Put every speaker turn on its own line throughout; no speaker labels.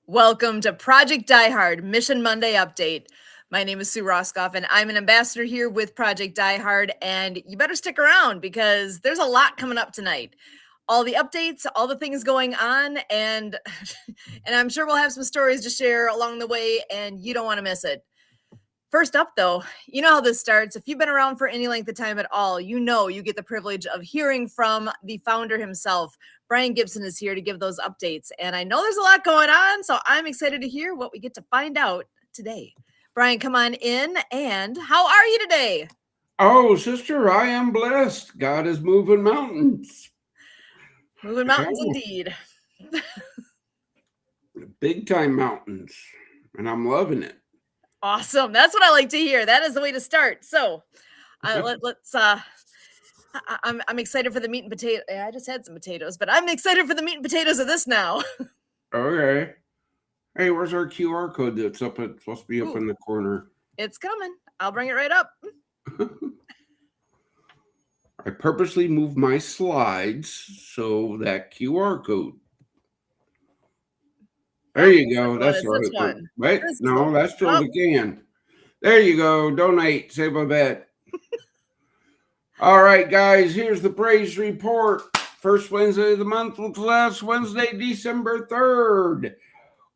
Welcome to Project Die Hard Mission Monday Update. My name is Sue Roskoff, and I'm an ambassador here with Project Die Hard. And you better stick around because there's a lot coming up tonight. All the updates, all the things going on, and and I'm sure we'll have some stories to share along the way, and you don't want to miss it. First up, though, you know how this starts. If you've been around for any length of time at all, you know you get the privilege of hearing from the founder himself. Brian Gibson is here to give those updates. And I know there's a lot going on, so I'm excited to hear what we get to find out today. Brian, come on in. And how are you today?
Oh, sister, I am blessed. God is moving mountains.
Moving mountains indeed.
Big time mountains. And I'm loving it.
Awesome. That's what I like to hear. That is the way to start. So let's I'm excited for the meat and potato. I just had some potatoes, but I'm excited for the meat and potatoes of this now.
Okay. Hey, where's our QR code that's supposed to be up in the corner?
It's coming. I'll bring it right up.
I purposely moved my slides so that QR code. There you go. That's the right one. Wait, no, that's filled again. There you go. Donate. Save a bet. All right, guys, here's the praise report. First Wednesday of the month was last Wednesday, December 3rd.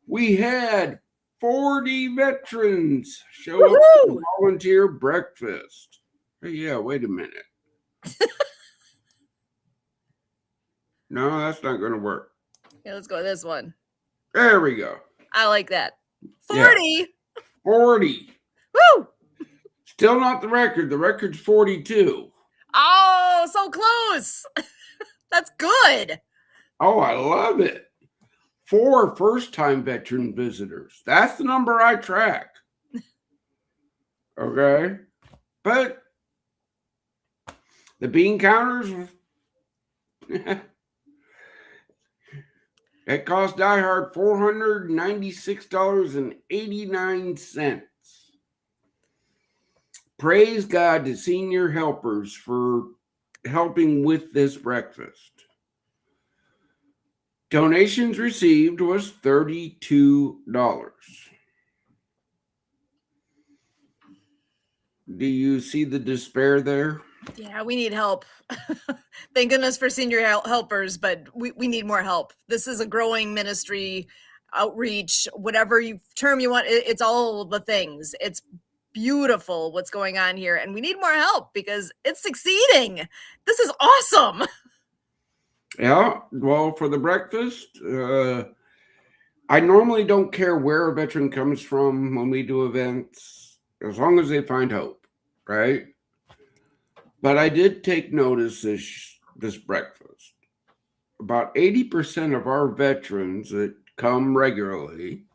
We had 40 veterans show up for volunteer breakfast. Hey, yeah, wait a minute. No, that's not going to work.
Okay, let's go with this one.
There we go.
I like that. 40.
Yeah. 40.
Woo!
Still not the record. The record's 42.
Oh, so close. That's good.
Oh, I love it. 4 first-time veteran visitors. That's the number I track. Okay. But the bean counters, it cost Die Hard $496.89. Praise God to senior helpers for helping with this breakfast. Donations received was $32. Do you see the despair there?
Yeah, we need help. Thank goodness for senior helpers, but we need more help. This is a growing ministry, outreach, whatever term you want. It's all the things. It's beautiful what's going on here, and we need more help because it's succeeding. This is awesome.
Yeah, well, for the breakfast, I normally don't care where a veteran comes from when we do events, as long as they find hope, right? But I did take notice this breakfast. About 80% of our veterans that come regularly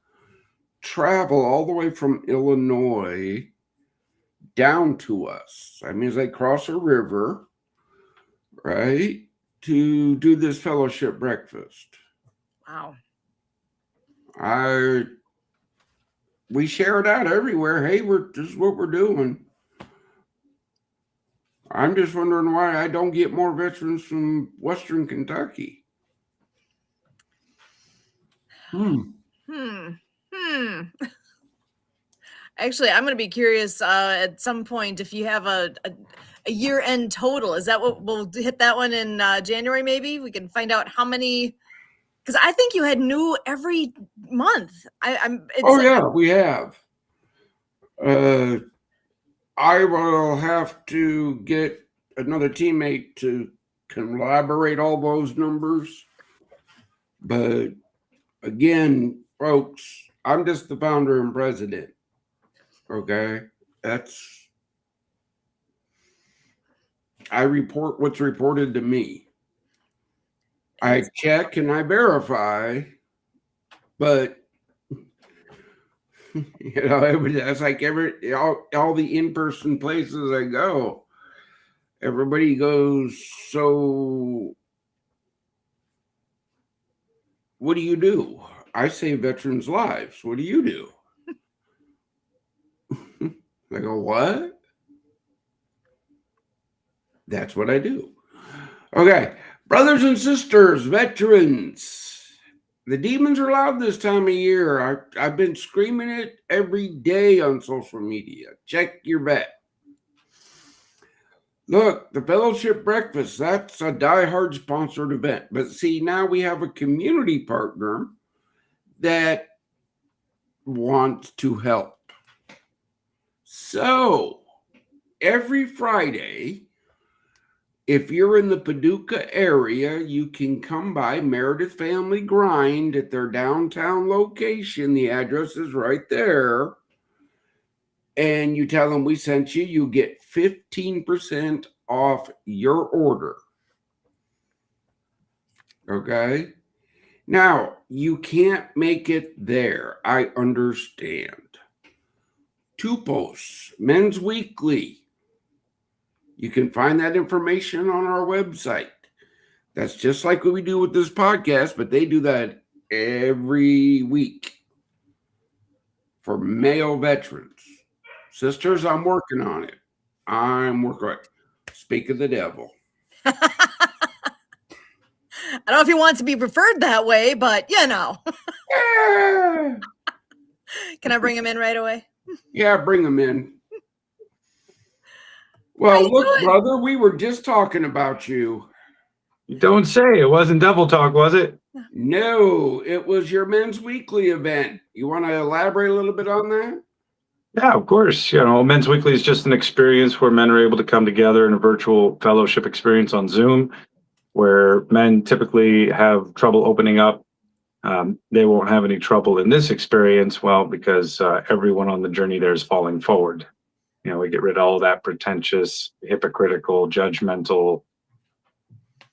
travel all the way from Illinois down to us. That means they cross a river, right, to do this fellowship breakfast.
Wow.
We share it out everywhere. Hey, this is what we're doing. I'm just wondering why I don't get more veterans from Western Kentucky.
Actually, I'm going to be curious at some point if you have a year-end total. Is that what we'll hit that one in January? Maybe we can find out how many. Because I think you had new every month.
We have. I will have to get another teammate to collaborate all those numbers. But again, folks, I'm just the founder and president. Okay? I report what's reported to me. I check and I verify, but it's like all the in-person places I go, everybody goes, so what do you do? I save veterans' lives. What do you do? I go, what? That's what I do. Okay, brothers and sisters, veterans, The demons are loud this time of year. I've been screaming it every day on social media. Check your vet. Look, the Fellowship Breakfast, that's a die-hard sponsored event. But see, now we have a community partner that wants to help. So, every Friday, if you're in the Paducah area, you can come by Meredith Family Grind at their downtown location. The address is right there. And you tell them we sent you, you get 15% off your order. Okay? Now, you can't make it there. I understand. 2 posts, Men's Weekly. You can find that information on our website. That's just like what we do with this podcast, but they do that every week for male veterans. Sisters, I'm working on it. I'm working on it. Speak of the devil.
I don't know if he wants to be referred that way, but
Yeah.
Can I bring him in right away?
Yeah, bring him in. Well, look, brother, we were just talking about you.
You don't say. It wasn't Devil Talk, was it?
No, it was your Men's Weekly event. You want to elaborate a little bit on that?
Yeah, of course. Men's Weekly is just an experience where men are able to come together in a virtual fellowship experience on Zoom, where men typically have trouble opening up. They won't have any trouble in this experience, well, because everyone on the journey there is falling forward. We get rid of all that pretentious, hypocritical, judgmental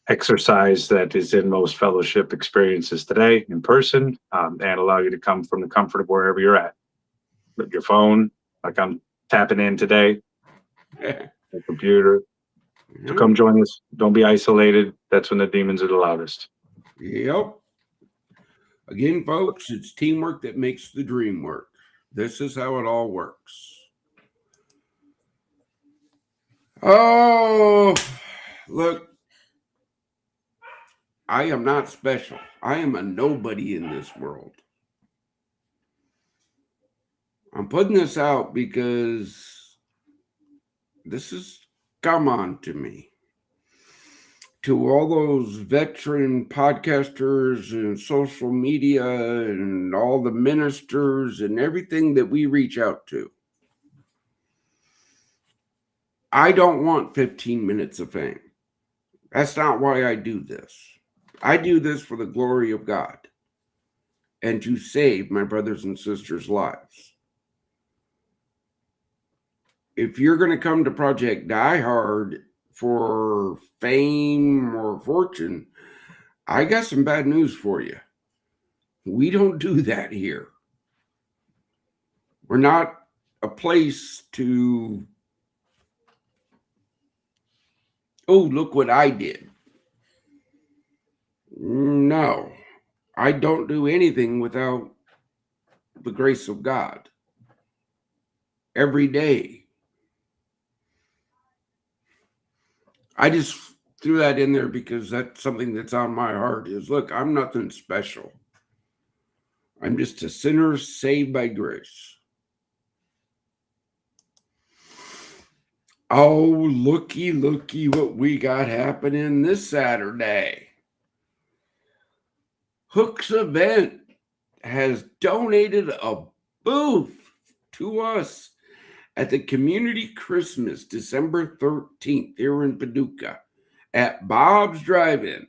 exercise that is in most fellowship experiences today in person, and allow you to come from the comfort of wherever you're at. With your phone, like I'm tapping in today, the computer. So come join us. Don't be isolated. That's when the demons are the loudest.
Yep. Again, folks, it's teamwork that makes the dream work. This is how it all works. Oh, look, I am not special. I am a nobody in this world. I'm putting this out because this has come on to me. To all those veteran podcasters and social media and all the ministers and everything that we reach out to. I don't want 15 minutes of fame. That's not why I do this. I do this for the glory of God and to save my brothers and sisters' lives. If you're going to come to Project Die Hard for fame or fortune, I got some bad news for you. We don't do that here. We're not a place to, oh, look what I did. No, I don't do anything without the grace of God. Every day. I just threw that in there because that's something that's on my heart is, look, I'm nothing special. I'm just a sinner saved by grace. Oh, looky what we got happening this Saturday. Hook's Event has donated a booth to us at the Community Christmas, December 13th, here in Paducah, at Bob's Drive-In.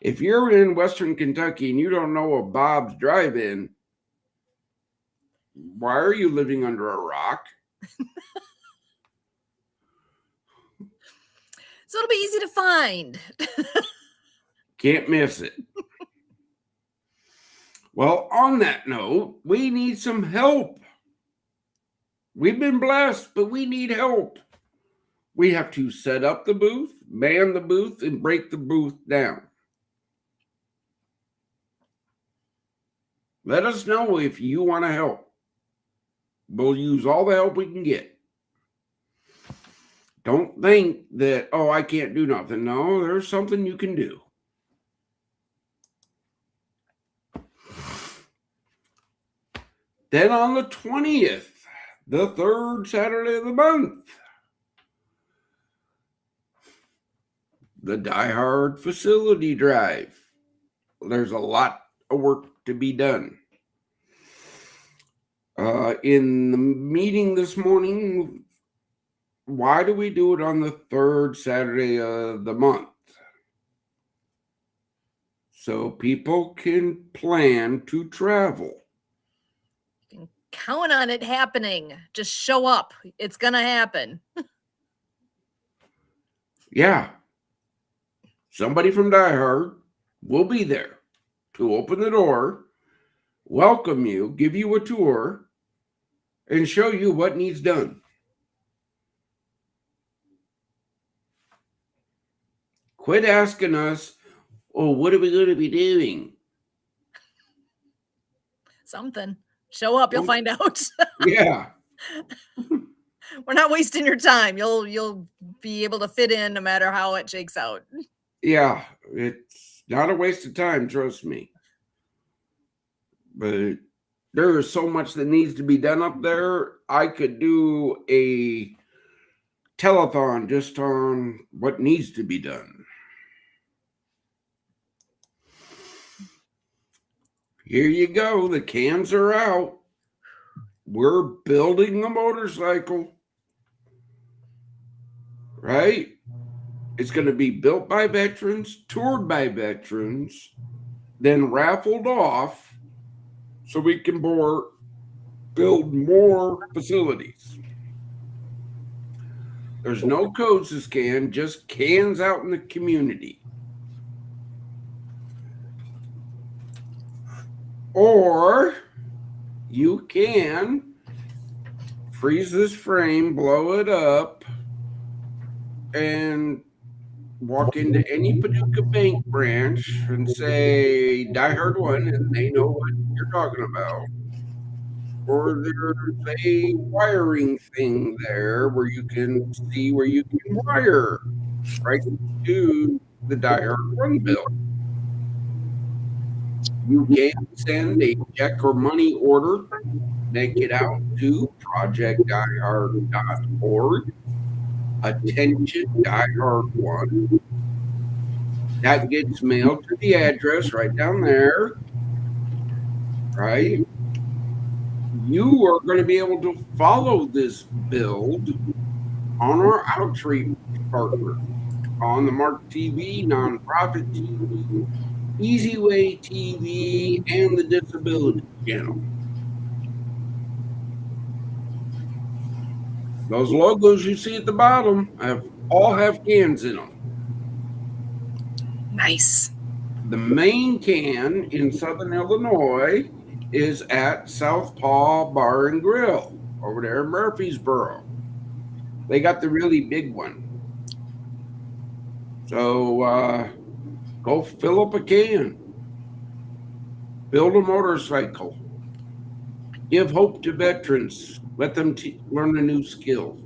If you're in Western Kentucky and you don't know of Bob's Drive-In, why are you living under a rock?
So it'll be easy to find.
Can't miss it. Well, on that note, we need some help. We've been blessed, but we need help. We have to set up the booth, man the booth, and break the booth down. Let us know if you want to help. We'll use all the help we can get. Don't think that, oh, I can't do nothing. No, there's something you can do. Then on the 20th, the third Saturday of the month, the Die Hard facility drive. There's a lot of work to be done. In the meeting this morning, why do we do it on the third Saturday of the month? So people can plan to travel.
You can count on it happening. Just show up. It's going to happen.
Yeah. Somebody from Die Hard will be there to open the door, welcome you, give you a tour, and show you what needs done. Quit asking us, oh, what are we going to be doing?
Something. Show up, you'll find out.
Yeah.
We're not wasting your time. You'll be able to fit in no matter how it shakes out.
Yeah, it's not a waste of time, trust me. But there is so much that needs to be done up there. I could do a telethon just on what needs to be done. Here you go. The cans are out. We're building a motorcycle. Right? It's going to be built by veterans, toured by veterans, then raffled off so we can build more facilities. There's no codes to scan, just cans out in the community. Or you can freeze this frame, blow it up, and walk into any Paducah Bank branch and say Die Hard 1, and they know what you're talking about. Or there's a wiring thing there where you can see where you can wire right to the Die Hard 1 bill. You can send a check or money order, make it out to projectdiehard.org. Attention Die Hard 1. That gets mailed to the address right down there. Right? You are going to be able to follow this build on our outreach partner on the Mark TV, Nonprofit TV, Easy Way TV, and the Disability Channel. Those logos you see at the bottom all have cans in them.
Nice.
The main can in Southern Illinois is at Southpaw Bar and Grill over there in Murfreesboro. They got the really big one. So go fill up a can. Build a motorcycle. Give hope to veterans. Let them learn a new skill.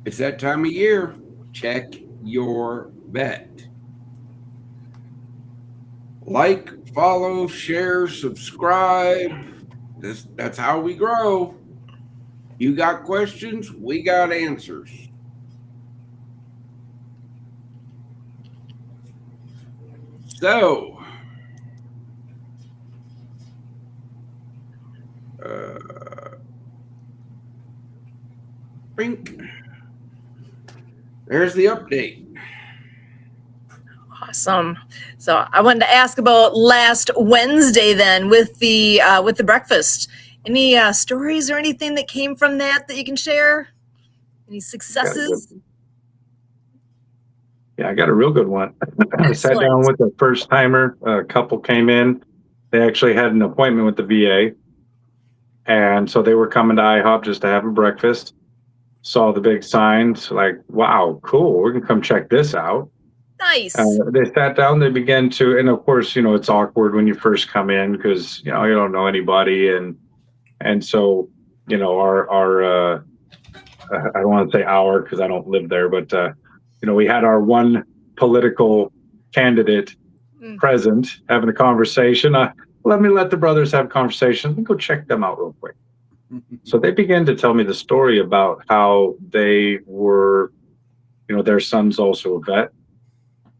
It's that time of year. Check your vet. Like, follow, share, subscribe. That's how we grow. You got questions, we got answers. So, there's the update.
Awesome. So I wanted to ask about last Wednesday then with the breakfast. Any stories or anything that came from that you can share? Any successes?
Yeah, I got a real good one. I sat down with a first timer. A couple came in. They actually had an appointment with the VA. And so they were coming to IHOP just to have a breakfast. Saw the big signs, like, wow, cool. We can come check this out.
Nice.
They sat down, they began to, and of course, it's awkward when you first come in because, you don't know anybody. And so, our I don't want to say our because I don't live there, but, we had our one political candidate
Mm.
present, having a conversation. Let the brothers have a conversation. Let me go check them out real quick. So they began to tell me the story about how they were, their son's also a vet,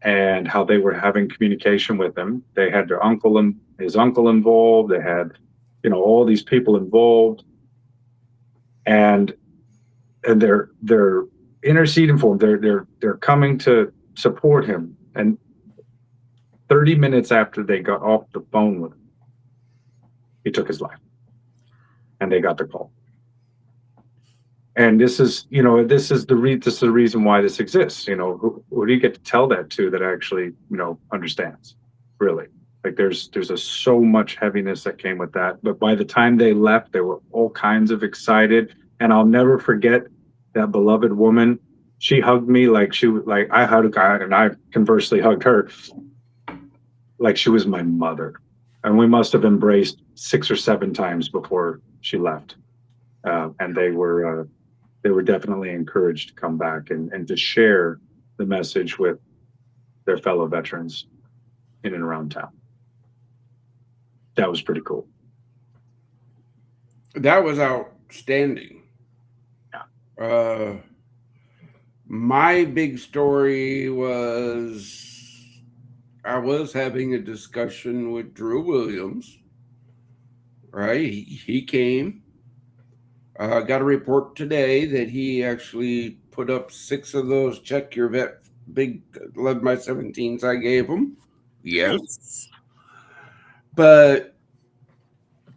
and how they were having communication with him. They had their uncle and his uncle involved. They had, all these people involved, and they're interceding for him. They're coming to support him. And 30 minutes after they got off the phone with him, he took his life, and they got the call. And this is the reason why this exists. Who do you get to tell that to that actually, understands, really? Like there's so much heaviness that came with that. But by the time they left, they were all kinds of excited. And I'll never forget that beloved woman. She hugged me like I hugged a guy, and I conversely hugged her like she was my mother. And we must have embraced 6 or 7 times before she left. And they were definitely encouraged to come back and to share the message with their fellow veterans in and around town. That was pretty cool.
That was outstanding.
Yeah.
My big story was I was having a discussion with Drew Williams. Right? He came. Got a report today that he actually put up 6 of those check your vet big 11x17s I gave him. Yes.
Nice.
But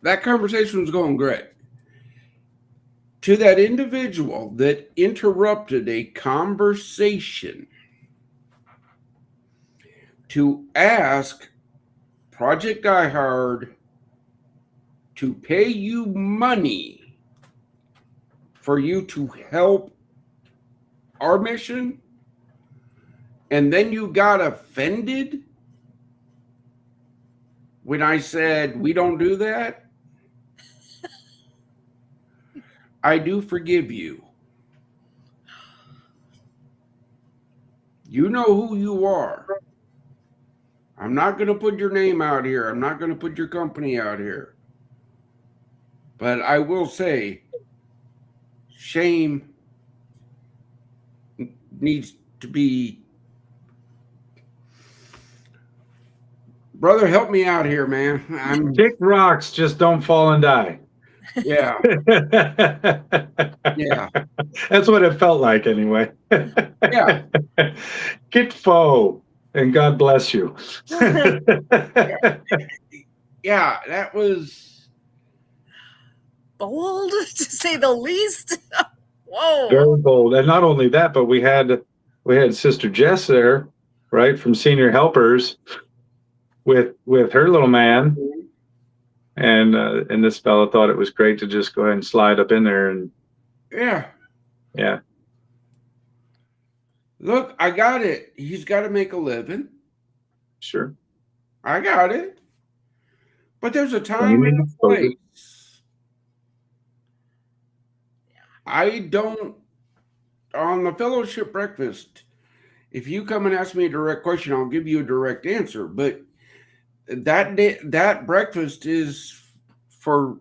that conversation was going great. To that individual that interrupted a conversation to ask Project Die Hard to pay you money for you to help our mission, and then you got offended when I said we don't do that, I do forgive you. You know who you are. I'm not going to put your name out here. I'm not going to put your company out here. But I will say, shame needs to be. Brother, help me out here, man.
Kick rocks, just don't fall and die.
Yeah. Yeah.
That's what it felt like anyway.
Yeah.
Get foe, and God bless you.
Yeah, that was
bold, to say the least. Whoa.
Very bold. And not only that, but we had Sister Jess there, right, from Senior Helpers with her little man. And this fellow thought it was great to just go ahead and slide up in there and yeah.
Look, I got it. He's got to make a living.
Sure.
I got it. But there's a time and a place. I don't, on the fellowship breakfast, if you come and ask me a direct question, I'll give you a direct answer. But that breakfast is for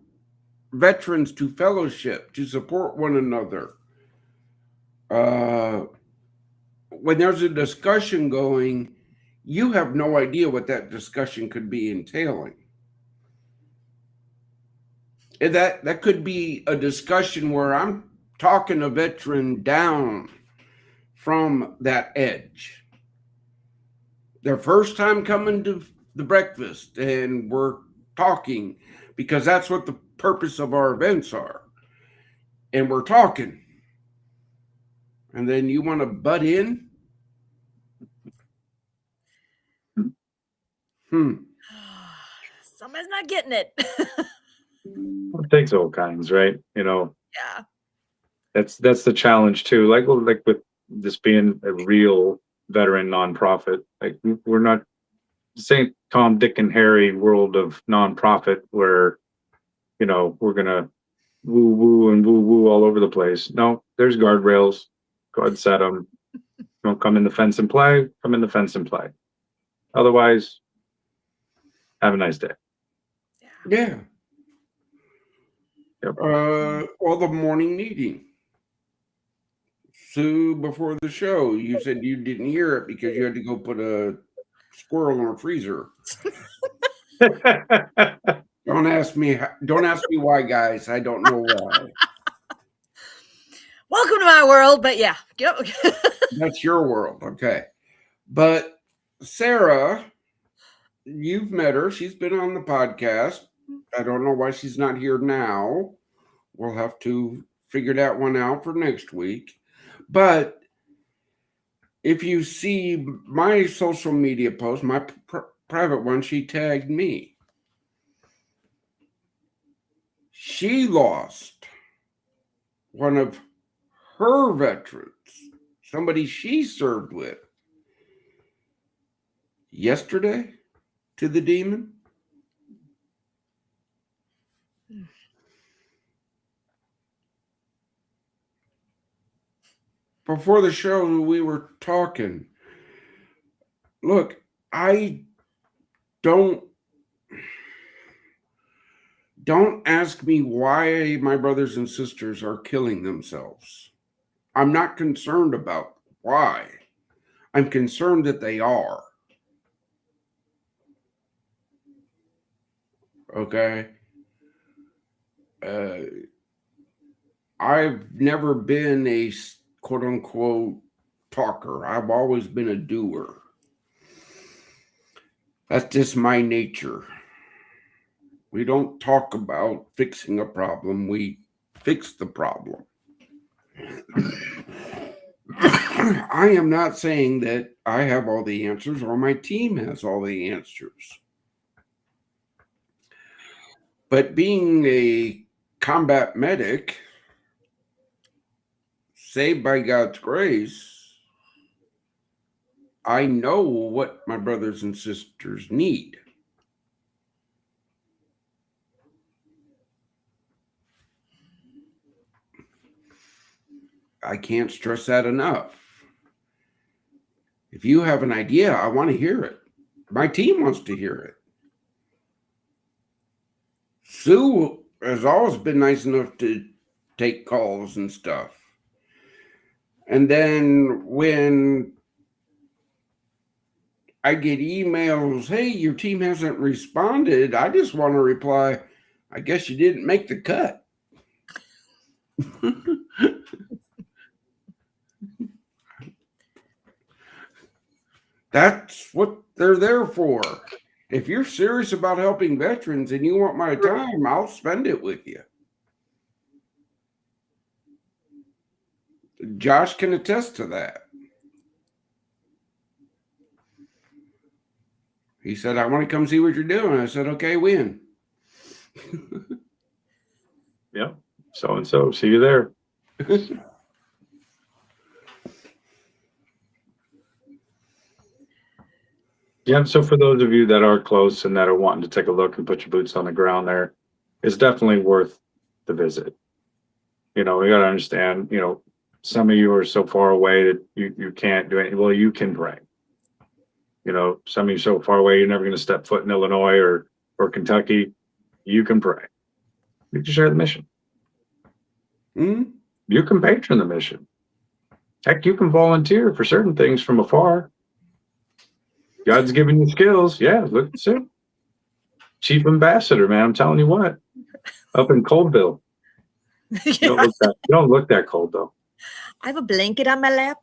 veterans to fellowship, to support one another. When there's a discussion going, you have no idea what that discussion could be entailing. And that could be a discussion where I'm talking a veteran down from that edge. Their first time coming to the breakfast, and we're talking because that's what the purpose of our events are. And we're talking. And then you want to butt in?
Somebody's not getting it.
It takes all kinds, right?
Yeah.
That's the challenge too. Like with this being a real veteran nonprofit, like we're not St. Tom, Dick, and Harry world of nonprofit where, we're gonna woo woo and woo woo all over the place. No, there's guardrails. Go ahead and set them. Don't come in the fence and play. Come in the fence and play. Otherwise, Have a nice day.
Yeah.
Yep.
Well, the morning meeting. Sue, before the show, you said you didn't hear it because you had to go put a squirrel in a freezer. Don't ask me why, guys. I don't know why.
Welcome to my world, but yeah. Yep.
That's your world, okay. But Sarah, you've met her. She's been on the podcast. I don't know why she's not here now. We'll have to figure that one out for next week. But if you see my social media post, my private one, she tagged me. She lost one of her veterans, somebody she served with, yesterday to the demon. Before the show, we were talking. Look, I don't ask me why my brothers and sisters are killing themselves. I'm not concerned about why. I'm concerned that they are. Okay? I've never been a quote unquote talker. I've always been a doer. That's just my nature. We don't talk about fixing a problem, we fix the problem. I am not saying that I have all the answers or my team has all the answers. But being a combat medic, saved by God's grace, I know what my brothers and sisters need. I can't stress that enough. If you have an idea, I want to hear it. My team wants to hear it. Sue has always been nice enough to take calls and stuff. And then when I get emails, hey, your team hasn't responded, I just want to reply, I guess you didn't make the cut. That's what they're there for. If you're serious about helping veterans and you want my time, I'll spend it with you. Josh can attest to that. He said, I want to come see what you're doing. I said, okay, when?
Yep. So-and-so. See you there. Yeah, so for those of you that are close and that are wanting to take a look and put your boots on the ground there, it's definitely worth the visit. You know, we got to understand, you know, some of you are so far away that you can't do anything. Well, you can pray. You know, some of you so far away, you're never going to step foot in Illinois or Kentucky. You can pray. You can share the mission.
Mm-hmm.
You can patron the mission. Heck, you can volunteer for certain things from afar. God's given you skills. Yeah, look at Sue. Chief ambassador, man. I'm telling you what. Up in Coldville.
Yeah.
You don't look that cold, though.
I have a blanket on my lap.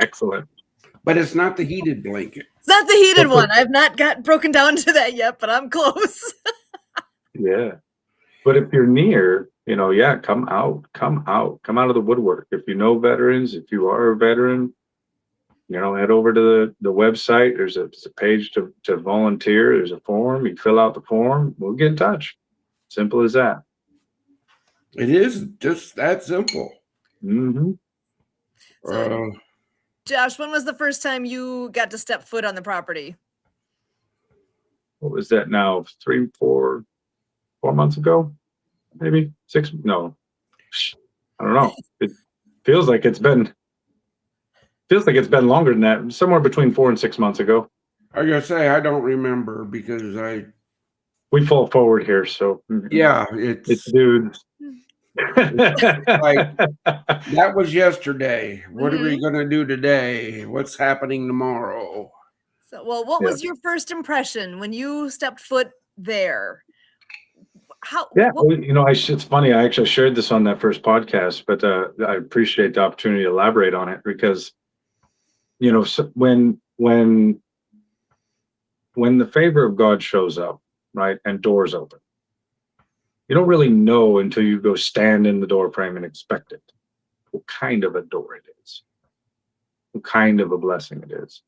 Excellent.
But it's not the heated blanket.
It's not the heated one. I've not got broken down to that yet, but I'm close.
Yeah. But if you're near, you know, yeah, come out of the woodwork. If you know veterans, if you are a veteran, you know, head over to the website. There's a page to volunteer. There's a form. You fill out the form. We'll get in touch. Simple as that.
It is just that simple.
Mm-hmm.
So, Josh, when was the first time you got to step foot on the property?
What was that now? 4 months ago? Maybe 6? No. I don't know. It feels like it's been longer than that. Somewhere between 4 and 6 months ago.
I gotta say, I don't remember because
We fall forward here, so
yeah,
it's dudes.
like that was yesterday. What are we
Mhm.
gonna do today? What's happening tomorrow?
So, well, what
Yeah.
was your first impression when you stepped foot there? How?
Yeah,
What?
well, it's funny. I actually shared this on that first podcast, but I appreciate the opportunity to elaborate on it because so when the favor of God shows up, right, and doors open, you don't really know until you go stand in the door frame and inspect it. What kind of a door it is, what kind of a blessing it is.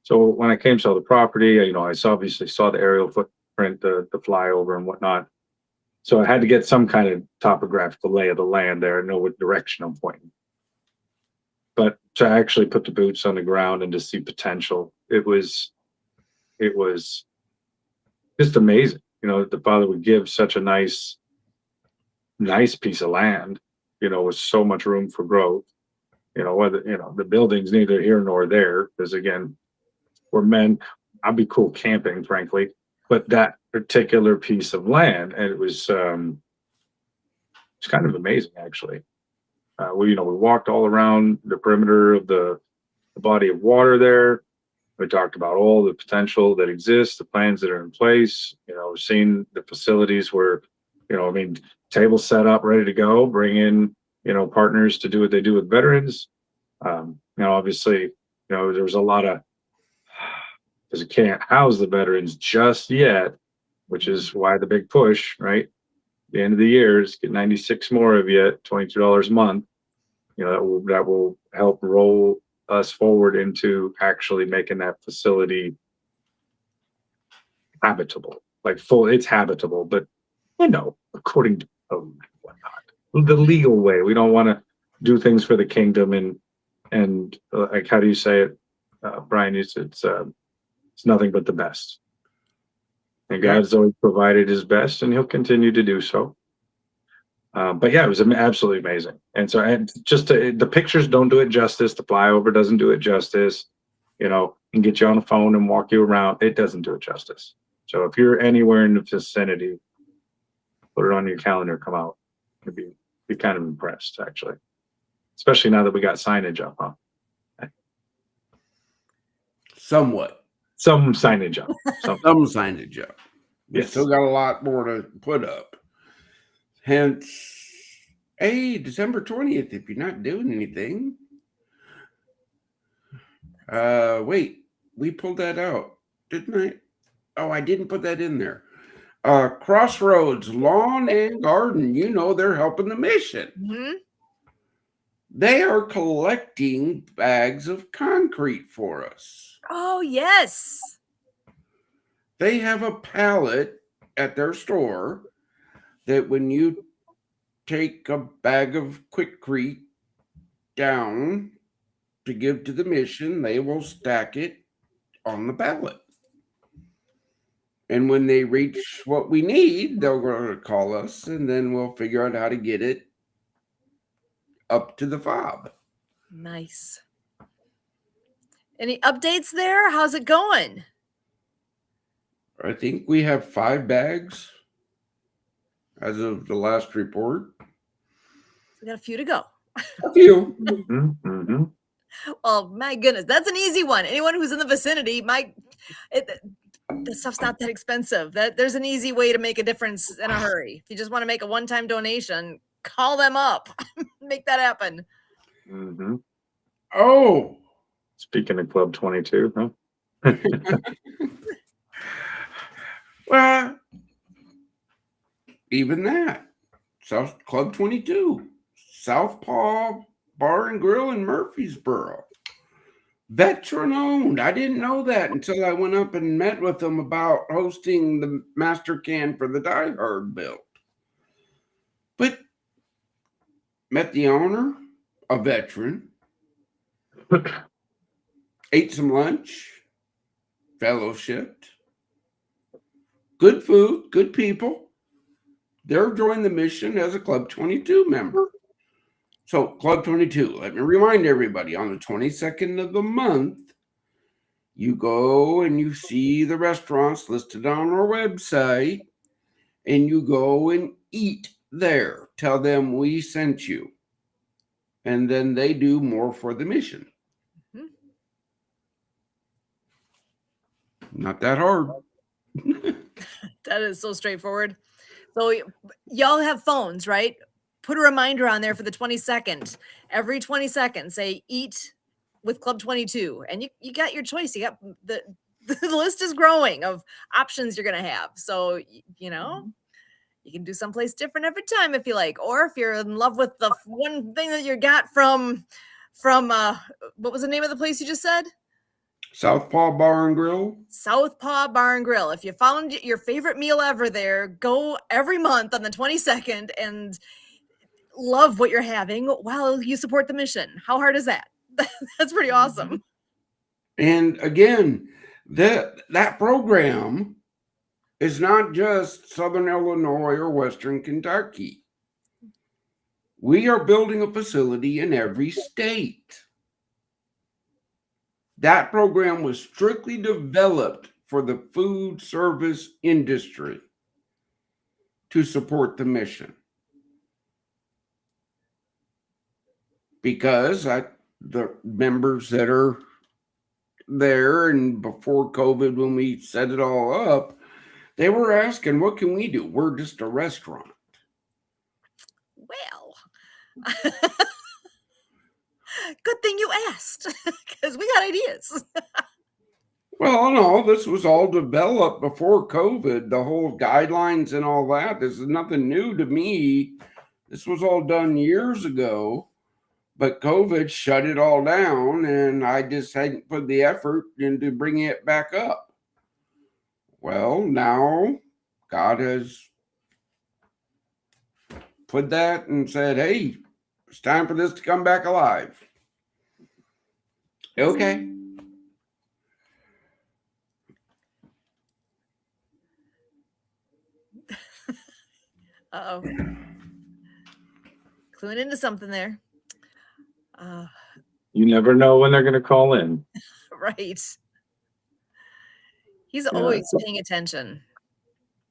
So when I came to the property, I obviously saw the aerial footprint, the flyover and whatnot. So I had to get some kind of topographical lay of the land there, know what direction I'm pointing. But to actually put the boots on the ground and to see potential, it was just amazing. That the Father would give such a nice piece of land, with so much room for growth. Whether the building's neither here nor there, because again, we're men. I'd be cool camping, frankly, but that particular piece of land, and it's kind of amazing actually. We walked all around the perimeter of the body of water there. We talked about all the potential that exists, the plans that are in place. Seeing the facilities where, tables set up, ready to go. Bring in, partners to do what they do with veterans. Obviously, there was a lot of because it can't house the veterans just yet, which is why the big push, right? The end of the year is get 96 more of you at $22 a month. That will help roll us forward into actually making that facility habitable, like full. It's habitable, but according to code and whatnot, the legal way. We don't want to do things for the kingdom and like how do you say it, Brian? It's nothing but the best, and
Yeah.
God's always provided His best, and He'll continue to do so. But yeah, it was absolutely amazing. And so, the pictures don't do it justice. The flyover doesn't do it justice. And get you on the phone and walk you around. It doesn't do it justice. So if you're anywhere in the vicinity, put it on your calendar. Come out. You'd be kind of impressed, actually. Especially now that we got signage up, huh?
Somewhat.
Some signage up.
Some signage up. We
Yes.
still got a lot more to put up. Hence, hey, December 20th, if you're not doing anything. Wait, we pulled that out, didn't I? Oh, I didn't put that in there. Crossroads Lawn and Garden, they're helping the mission.
Mhm.
They are collecting bags of concrete for us.
Oh, yes.
They have a pallet at their store that when you take a bag of Quickcrete down to give to the mission, they will stack it on the pallet. And when they reach what we need, they're going to call us, and then we'll figure out how to get it up to the fob.
Nice. Any updates there? How's it going?
I think we have 5 bags as of the last report.
We got a few to go.
A few.
Mm-hmm, mm-hmm.
Oh my goodness, that's an easy one. Anyone who's in the vicinity, this stuff's not that expensive. There's an easy way to make a difference in a hurry. If you just want to make a one-time donation, call them up. Make that happen.
Mm-hmm.
Oh.
Speaking of Club 22, huh?
Well, even that. South Club 22. Southpaw Bar and Grill in Murfreesboro. Veteran owned. I didn't know that until I went up and met with them about hosting the master can for the Die Hard build. But met the owner, a veteran, ate some lunch, fellowshipped. Good food, good people. They're joining the mission as a Club 22 member. So Club 22, let me remind everybody, on the 22nd of the month, You go and you see the restaurants listed on our website, and you go and eat there. Tell them we sent you. And then they do more for the mission.
Mhm.
Not that hard.
That is so straightforward. So y'all have phones, right? Put a reminder on there for the 22nd. Every 22nd, say eat with Club 22. And you got your choice. You got the list is growing of options you're gonna have. So you know, you can do someplace different every time if you like. Or if you're in love with the one thing that you got from what was the name of the place you just said?
Southpaw Bar and Grill.
Southpaw Bar and Grill. If you found your favorite meal ever there, go every month on the 22nd and love what you're having while you support the mission. How hard is that? That's pretty awesome.
And again, that program is not just Southern Illinois or Western Kentucky. We are building a facility in every state. That program was strictly developed for the food service industry to support the mission. Because the members that are there and before COVID, when we set it all up, they were asking, what can we do? We're just a restaurant.
Well, good thing you asked because we got ideas.
Well, no, this was all developed before COVID, the whole guidelines and all that. This is nothing new to me. This was all done years ago, but COVID shut it all down, and I just hadn't put the effort into bringing it back up. Well, now God has put that and said, hey, it's time for this to come back alive. Okay.
Uh-oh. Cluing into something there.
You never know when they're going to call in.
Right. He's always paying attention.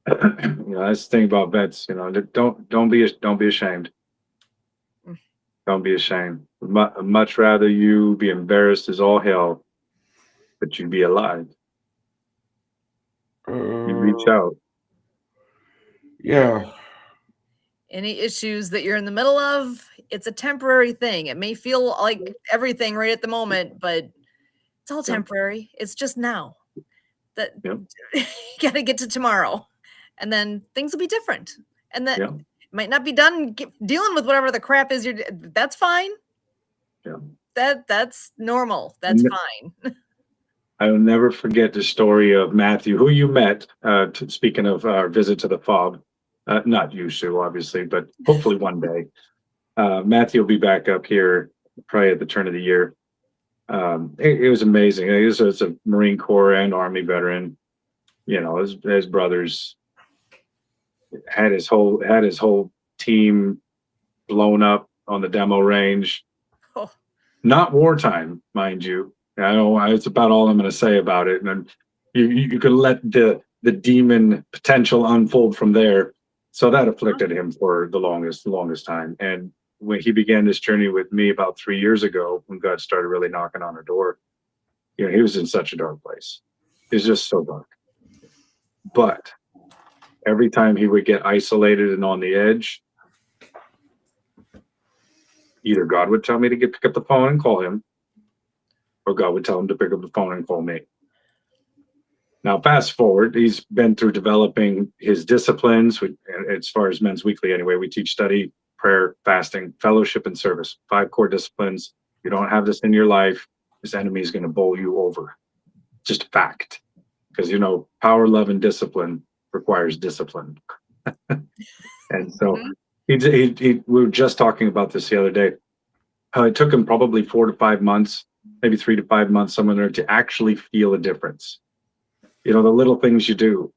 That's the thing about vets. Don't be ashamed. Don't be ashamed. Much rather you be embarrassed as all hell, but you be alive. You reach out.
Yeah.
Any issues that you're in the middle of, it's a temporary thing. It may feel like everything right at the moment, but it's all temporary. It's just now. That you got to get to tomorrow, and then things will be different. And that might not be done dealing with whatever the crap is. That's fine.
Yeah.
That's normal. That's fine.
I will never forget the story of Matthew, who you met. Speaking of our visit to the FOB, not you, Sue, obviously, but hopefully one day. Matthew will be back up here probably at the turn of the year. It was amazing. It's a Marine Corps and Army veteran. His brothers had his whole team blown up on the demo range.
Oh.
Not wartime, mind you. I know it's about all I'm going to say about it, and you can let the demon potential unfold from there. So that afflicted him for the longest time. And when he began this journey with me about 3 years ago, when God started really knocking on our door, he was in such a dark place. It was just so dark. But every time he would get isolated and on the edge, either God would tell me to pick up the phone and call him, or God would tell him to pick up the phone and call me. Now, fast forward, he's been through developing his disciplines. As far as Men's Weekly, anyway, we teach study, prayer, fasting, fellowship, and service. 5 core disciplines. If you don't have this in your life, this enemy is going to bowl you over. Just a fact. Because, power, love, and discipline requires discipline. And so we were just talking about this the other day. It took him probably 4 to 5 months, maybe 3 to 5 months, somewhere there, to actually feel a difference. The little things you do,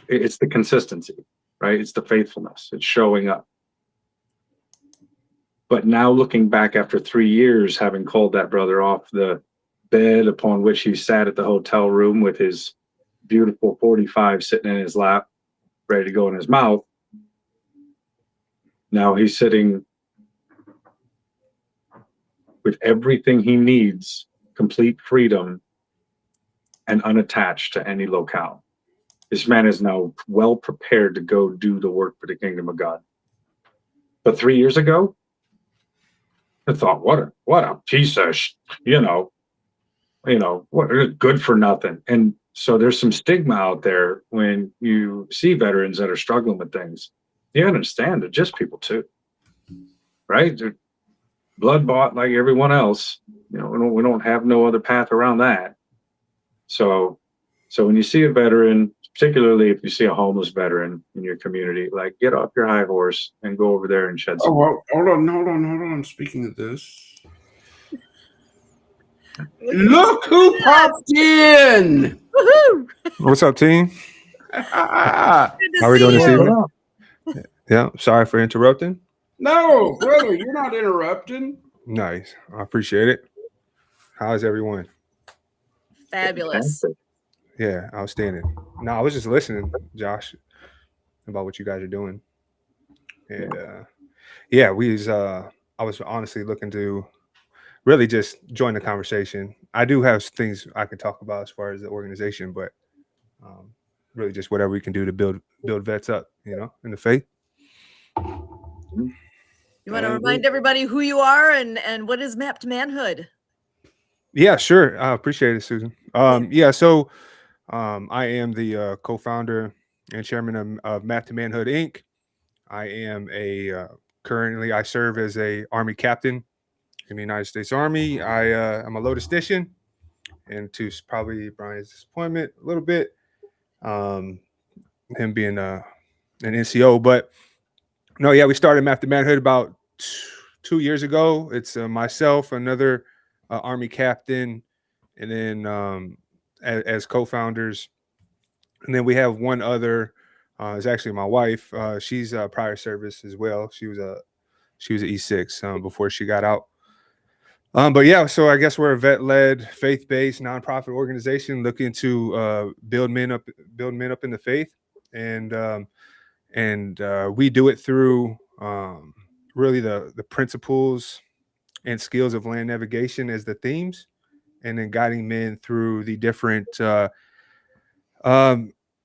it's the consistency, right? It's the faithfulness. It's showing up. But now looking back after 3 years, having called that brother off the bed upon which he sat at the hotel room with his beautiful 45 sitting in his lap, ready to go in his mouth. Now he's sitting with everything he needs, complete freedom, and unattached to any locale. This man is now well prepared to go do the work for the kingdom of God. But 3 years ago, I thought, what a piece of, what good for nothing. And so there's some stigma out there when you see veterans that are struggling with things. You understand they're just people too, right? They're blood bought like everyone else. We don't have no other path around that. So when you see a veteran, particularly if you see a homeless veteran in your community, like, get off your high horse and go over there and shed some.
Oh, well, hold on. Speaking of this, look who popped in!
Woohoo!
What's up, team?
Good to
How are we
see
doing this
you.
evening? Yeah, sorry for interrupting.
No, brother, you're not interrupting.
Nice, I appreciate it. How's everyone?
Fabulous.
Yeah, outstanding. No, I was just listening, Josh, about what you guys are doing, and yeah, I was honestly looking to really just join the conversation. I do have things I can talk about as far as the organization, but really just whatever we can do to build vets up, in the faith.
You want to remind everybody who you are and what is Mapped Manhood?
Yeah, sure. I appreciate it, Susan. Yeah, so I am the co-founder and chairman of Mapped Manhood Inc. I am currently I serve as a Army captain in the United States Army. I'm a logistician, and to probably Brian's disappointment a little bit, him being an NCO, but no, yeah, we started Mapped Manhood about 2 years ago. It's myself, another Army captain, and then as co-founders, and then we have one other. Is actually my wife. She's prior service as well. She was an E6 before she got out. But yeah, so I guess we're a vet-led, faith-based nonprofit organization looking to build men up in the faith, and we do it through really the principles and skills of land navigation as the themes, and then guiding men through the different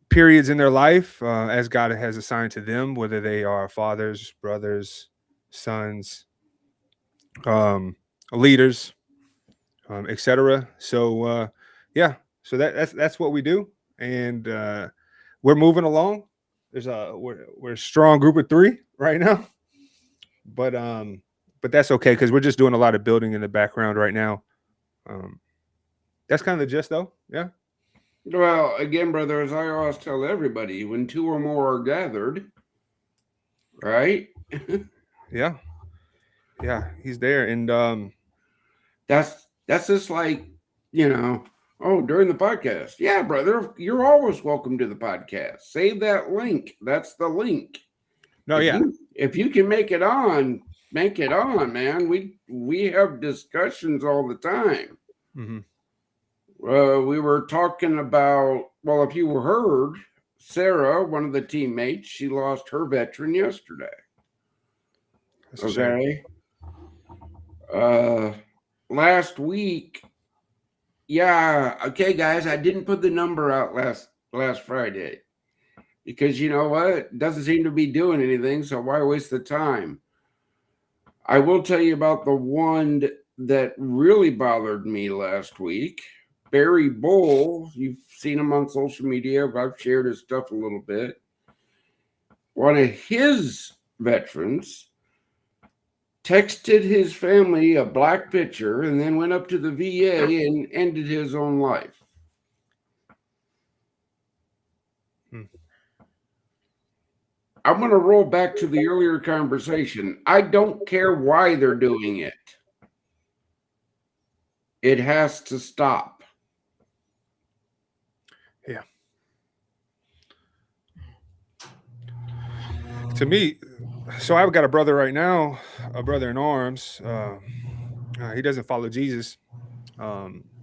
periods in their life as God has assigned to them, whether they are fathers, brothers, sons, leaders, etc. So yeah, so that's what we do, and we're moving along. We're a strong group of 3 right now, but that's okay because we're just doing a lot of building in the background right now. That's kind of the gist, though. Yeah.
Well, again, brother, as I always tell everybody, when 2 or more are gathered, right?
Yeah, he's there, and
that's just like, during the podcast. Yeah, brother, you're always welcome to the podcast. Save that link. That's the link.
No,
if you can make it on, man. We have discussions all the time.
Mm-hmm.
We were talking about, well, if you heard, Sarah, one of the teammates, she lost her veteran yesterday. Okay. Last week, yeah, okay, guys, I didn't put the number out last Friday because you know what? It doesn't seem to be doing anything, so why waste the time? I will tell you about the one that really bothered me last week. Barry Bull, you've seen him on social media. I've shared his stuff a little bit. One of his veterans texted his family a black picture and then went up to the VA and ended his own life. I'm going to roll back to the earlier conversation. I don't care why they're doing it. It has to stop.
Yeah. To me, so I've got a brother right now, a brother in arms. He doesn't follow Jesus.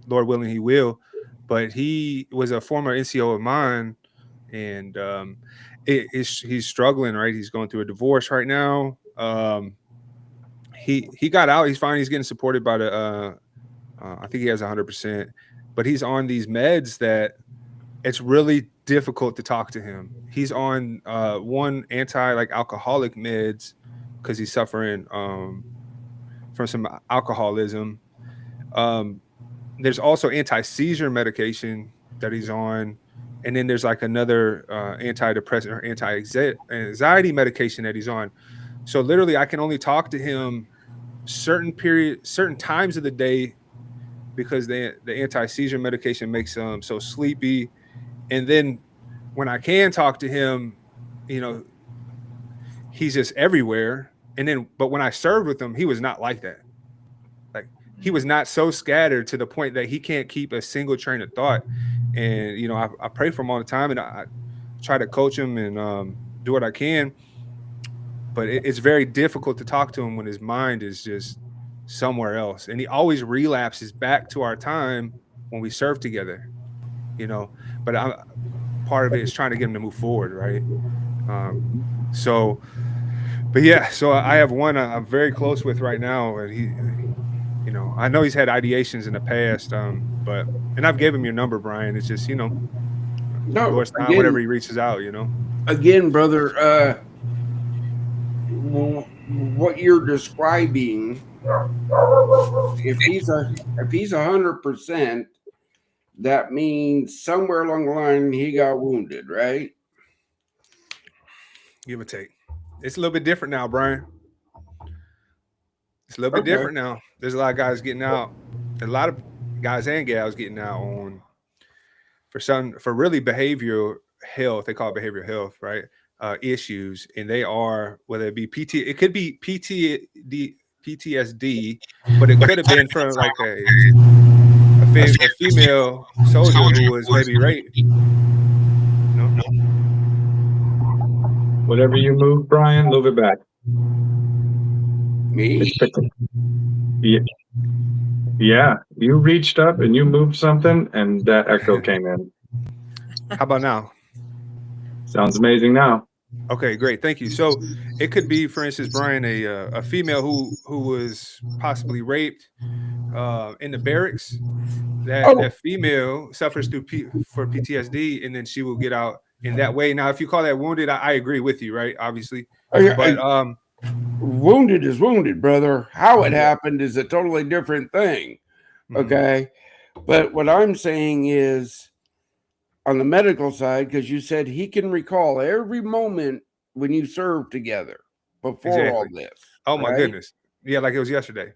Lord willing, he will. But he was a former NCO of mine, and he's struggling. Right, he's going through a divorce right now. He got out. He's fine. He's getting supported by the. I think he has 100%, but he's on these meds that it's really difficult to talk to him. He's on one alcoholic meds because he's suffering from some alcoholism. There's also anti-seizure medication that he's on, and then there's like another antidepressant or anti-anxiety medication that he's on. So literally, I can only talk to him certain times of the day because the anti-seizure medication makes him so sleepy. And then when I can talk to him, he's just everywhere. And then, but when I served with him, he was not like that. Like he was not so scattered to the point that he can't keep a single train of thought. And I pray for him all the time, and I try to coach him and do what I can. But it's very difficult to talk to him when his mind is just somewhere else, and he always relapses back to our time when we served together. But part of it is trying to get him to move forward, right? But yeah, so I have one I'm very close with right now, and I know he's had ideations in the past, and I've gave him your number, Brian. It's just
No,
Lord's time, whenever he reaches out,
Again, brother, what you're describing, if he's 100%, that means somewhere along the line he got wounded, right?
Give or take. It's a little bit different now, Brian. It's a little bit different now. There's a lot of guys getting out. A lot of guys and gals getting out for really behavioral health. They call it behavioral health, right? Issues, and they are, whether it be it could be PTSD, but it could have been from like a female soldier who was maybe raped.
Whatever you move, Brian, move it back.
Me?
Yeah, you reached up and you moved something, and that echo came in.
How about now?
Sounds amazing now.
Okay, great, thank you. So it could be, for instance, Brian, a female who was possibly raped in the barracks. That female suffers for PTSD, and then she will get out in that way. Now, if you call that wounded, I agree with you, right? Obviously, but
wounded is wounded, brother. How it happened is a totally different thing. Okay, but what I'm saying is, on the medical side, because you said he can recall every moment when you served together before all this.
Oh my goodness. Yeah, like it was yesterday.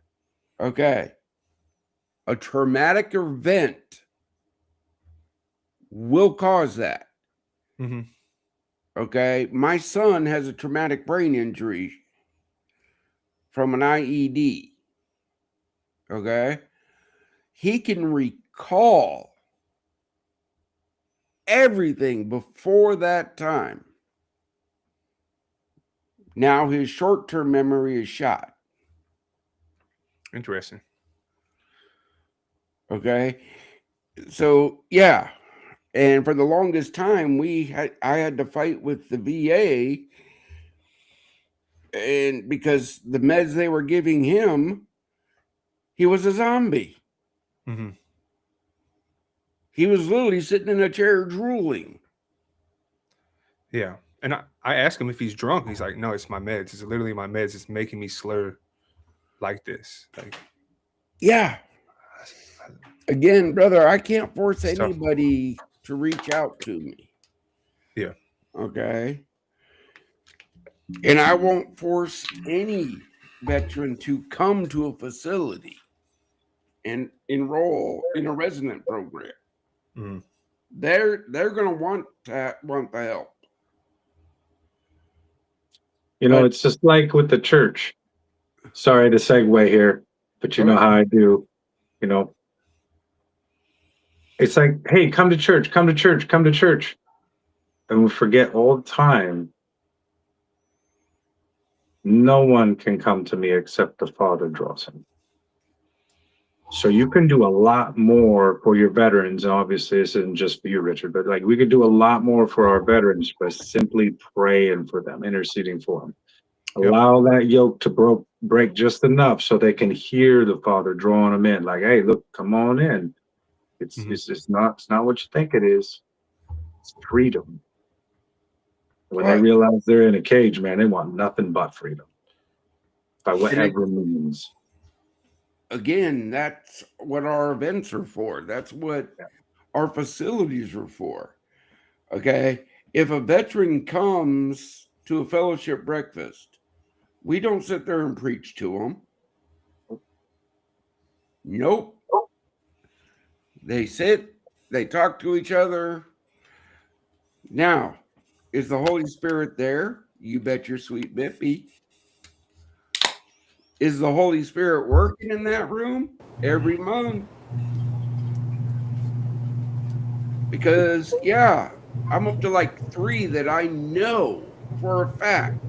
Okay. A traumatic event will cause that. Okay. My son has a traumatic brain injury from an IED. Okay. He can recall everything before that time. Now his short-term memory is shot.
Interesting.
Okay. So yeah. And for the longest time, I had to fight with the VA, and because the meds they were giving him, he was a zombie. He was literally sitting in a chair drooling.
Yeah. And I asked him if he's drunk. He's like, no, it's my meds. It's literally my meds. It's making me slur like this.
Yeah. Again, brother, I can't force anybody to reach out to me.
Yeah.
Okay. And I won't force any veteran to come to a facility and enroll in a resident program. They're going to want the help.
It's just like with the church. Sorry to segue here, but you know how I do. It's like, hey, come to church, come to church, come to church. And we forget all the time. No one can come to me except the Father draws him. So you can do a lot more for your veterans. Obviously, this isn't just for you, Richard, but like we could do a lot more for our veterans by simply praying for them, interceding for them.
Yep.
Allow that yoke to break just enough so they can hear the Father drawing them in. Like, hey, look, come on in. It's not what you think it is. It's freedom. When they realize they're in a cage, man, they want nothing but freedom by whatever means.
Again, that's what our events are for. That's what our facilities are for. Okay. If a veteran comes to a fellowship breakfast, we don't sit there and preach to them. Nope. They sit, they talk to each other. Now, is the Holy Spirit there? You bet your sweet bippy. Is the Holy Spirit working in that room every month? Because, yeah, I'm up to like 3 that I know for a fact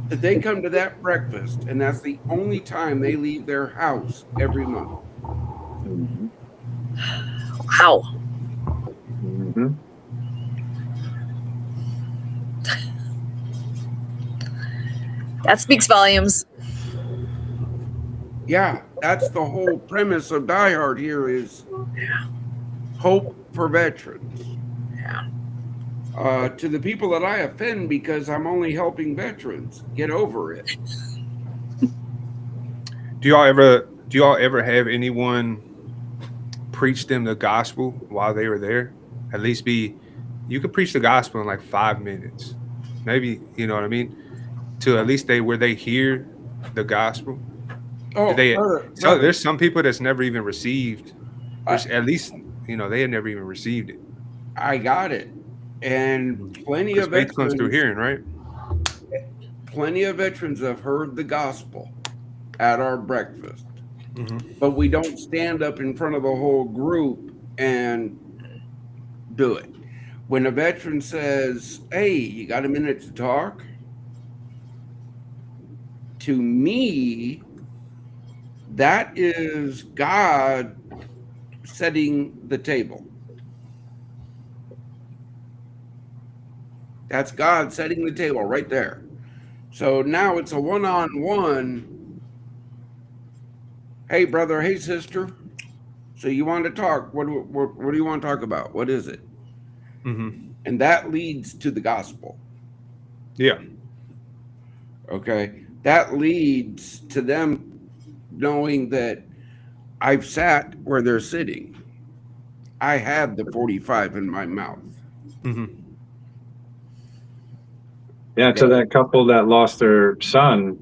that they come to that breakfast, and that's the only time they leave their house every month.
Mm-hmm.
Wow.
Mm-hmm.
That speaks volumes.
Yeah, that's the whole premise of Die Hard here is hope for veterans.
Yeah.
To the people that I offend because I'm only helping veterans, get over it.
Do y'all ever have anyone preach them the gospel while they were there? At least you could preach the gospel in like 5 minutes. Maybe, you know what I mean? To at least where they hear the gospel.
Oh,
So there's some people that's never even received, at least, they had never even received it.
I got it. And plenty of
faith comes through
veterans,
hearing, right?
plenty of veterans have heard the gospel at our breakfast.
Mm-hmm.
But we don't stand up in front of the whole group and do it. When a veteran says, hey, you got a minute to talk? To me, that is God setting the table. That's God setting the table right there. So now it's a one-on-one. Hey, brother. Hey, sister. So you want to talk? What do you want to talk about? What is it?
Mm-hmm.
And that leads to the gospel.
Yeah.
Okay. That leads to them knowing that I've sat where they're sitting. I had the 45 in my mouth.
Mm-hmm.
Yeah, to that couple that lost their son,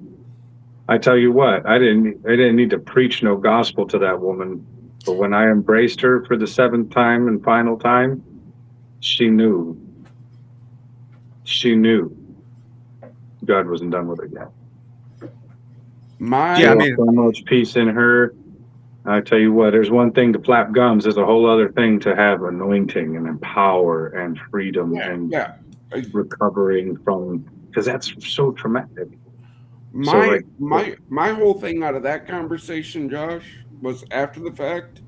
I tell you what, I didn't need to preach no gospel to that woman. But when I embraced her for the 7th time and final time, she knew. She knew God wasn't done with her yet. So much peace in her. I tell you what, there's one thing to flap gums. There's a whole other thing to have anointing and power and freedom and recovering from, because that's so traumatic.
My whole thing out of that conversation, Josh, was after the fact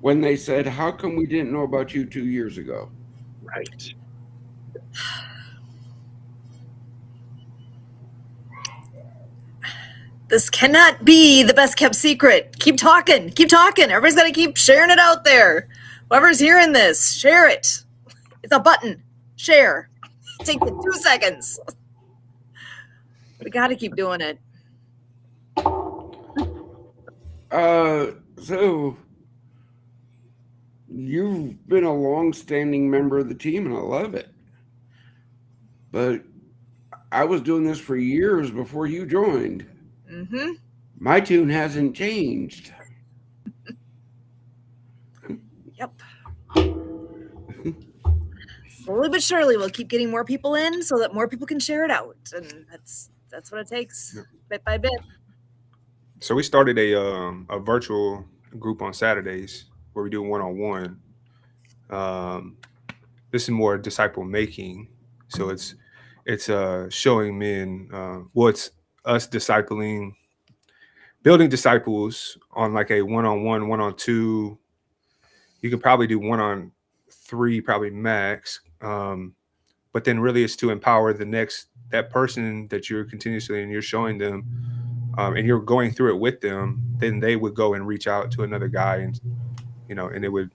when they said, how come we didn't know about you 2 years ago?
Right.
This cannot be the best kept secret. Keep talking. Keep talking. Everybody's got to keep sharing it out there. Whoever's hearing this, share it. It's a button. Share. Take 2 seconds. We got to keep doing it.
So you've been a long-standing member of the team, and I love it. But I was doing this for years before you joined.
Mm-hmm.
My tune hasn't changed.
Yep. Slowly but surely, we'll keep getting more people in so that more people can share it out, and that's what it takes, bit by bit.
So we started a virtual group on Saturdays where we do one-on-one. This is more disciple making, so it's showing men. It's us discipling building disciples on like a one-on-one, one-on-two. You can probably do 1-on-3, probably max. But then really it's to empower that person that you're continuously and you're showing them, and you're going through it with them. Then they would go and reach out to another guy, and and it would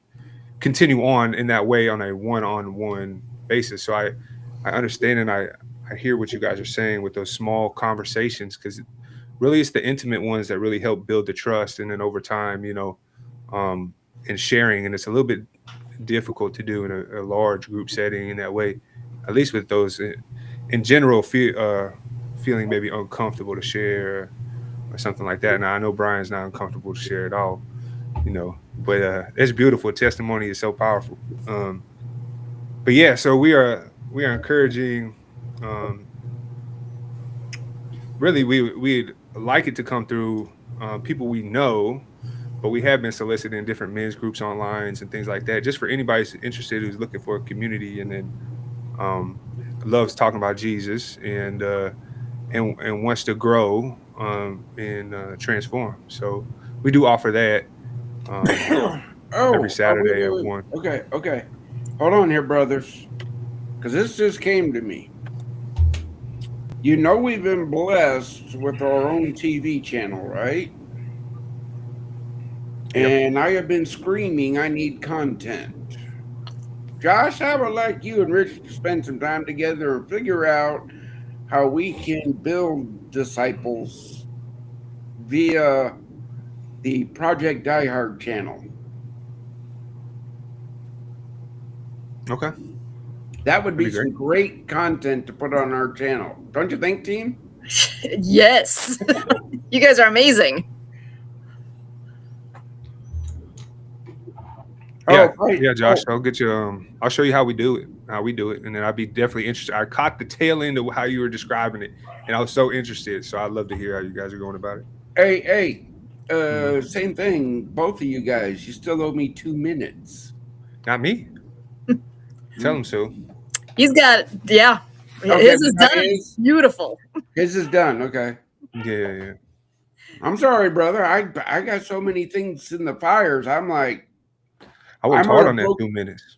continue on in that way on a one-on-one basis. So I understand, and I hear what you guys are saying with those small conversations, because really it's the intimate ones that really help build the trust, and then over time, and sharing. And it's a little bit difficult to do in a large group setting in that way, at least with those in general feeling maybe uncomfortable to share or something like that. Now I know Brian's not uncomfortable to share at all, but it's beautiful. Testimony is so powerful. But yeah, so we are encouraging, really we'd like it to come through people we know, but we have been soliciting different men's groups online and things like that, just for anybody who's interested, who's looking for a community, and then loves talking about Jesus, and wants to grow and transform. So we do offer that every Saturday at 1.
Okay. Hold on here, brothers, because this just came to me. We've been blessed with our own TV channel, right?
Yep.
And I have been screaming, I need content. Josh, I would like you and Rich to spend some time together and figure out how we can build disciples via the Project Die Hard channel.
Okay.
That would be
That'd be
some great content to put on our channel. Don't you think, team?
Yes. You guys are amazing.
Yeah,
great.
yeah, Josh. I'll get you. I'll show you how we do it, and then I'd be definitely interested. I caught the tail end of how you were describing it, and I was so interested. So I'd love to hear how you guys are going about it.
Hey, same thing. Both of you guys, you still owe me 2 minutes.
Not me. Tell him so.
He's got, yeah.
Okay,
His is done. Beautiful.
His is done. Okay.
Yeah.
I'm sorry, brother. I got so many things in the fires. I'm like,
I worked hard on that 2 minutes.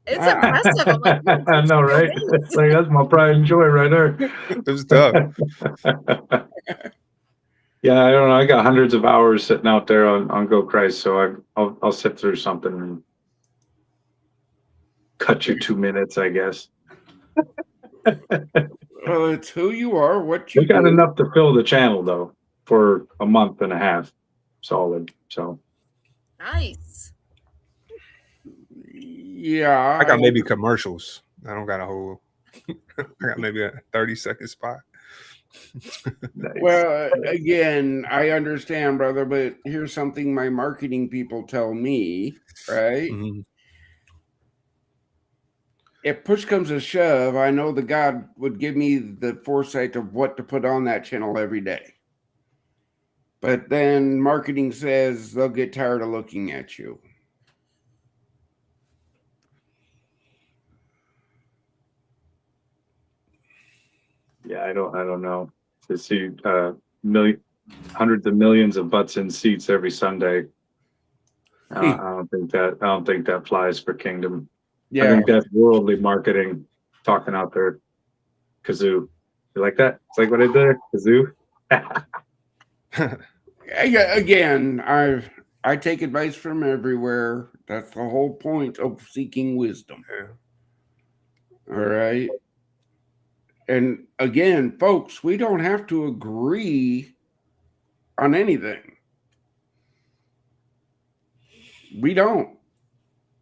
It's impressive. I'm like,
I know, right? Like, that's my pride and joy right there.
It was tough.
Yeah, I don't know. I got hundreds of hours sitting out there on Go Christ, so I'll sit through something and cut you 2 minutes, I guess.
It's who you are, what you
We got
do.
enough to fill the channel though for a month and a half, solid. So
nice.
Yeah,
I got maybe commercials. I don't got a whole. I got maybe a 30-second spot.
nice.
Well, again, I understand, brother, but here's something my marketing people tell me, right?
Mm-hmm.
If push comes to shove, I know that God would give me the foresight of what to put on that channel every day. But then marketing says they'll get tired of looking at you.
Yeah, I don't know. To see hundreds of millions of butts in seats every Sunday. I don't think that flies for Kingdom.
Yeah.
I think that's worldly marketing talking out there. Kazoo. You like that? It's like what I did, Kazoo.
Again, I take advice from everywhere. That's the whole point of seeking wisdom.
Yeah.
All right. And again, folks, we don't have to agree on anything. We don't.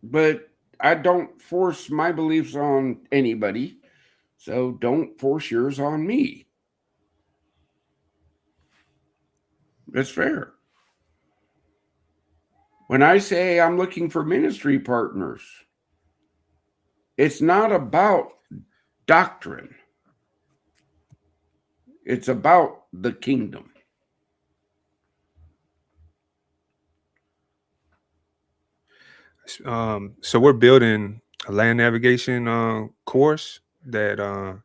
But I don't force my beliefs on anybody. So don't force yours on me. That's fair. When I say I'm looking for ministry partners, it's not about doctrine. It's about the kingdom.
So we're building a land navigation course that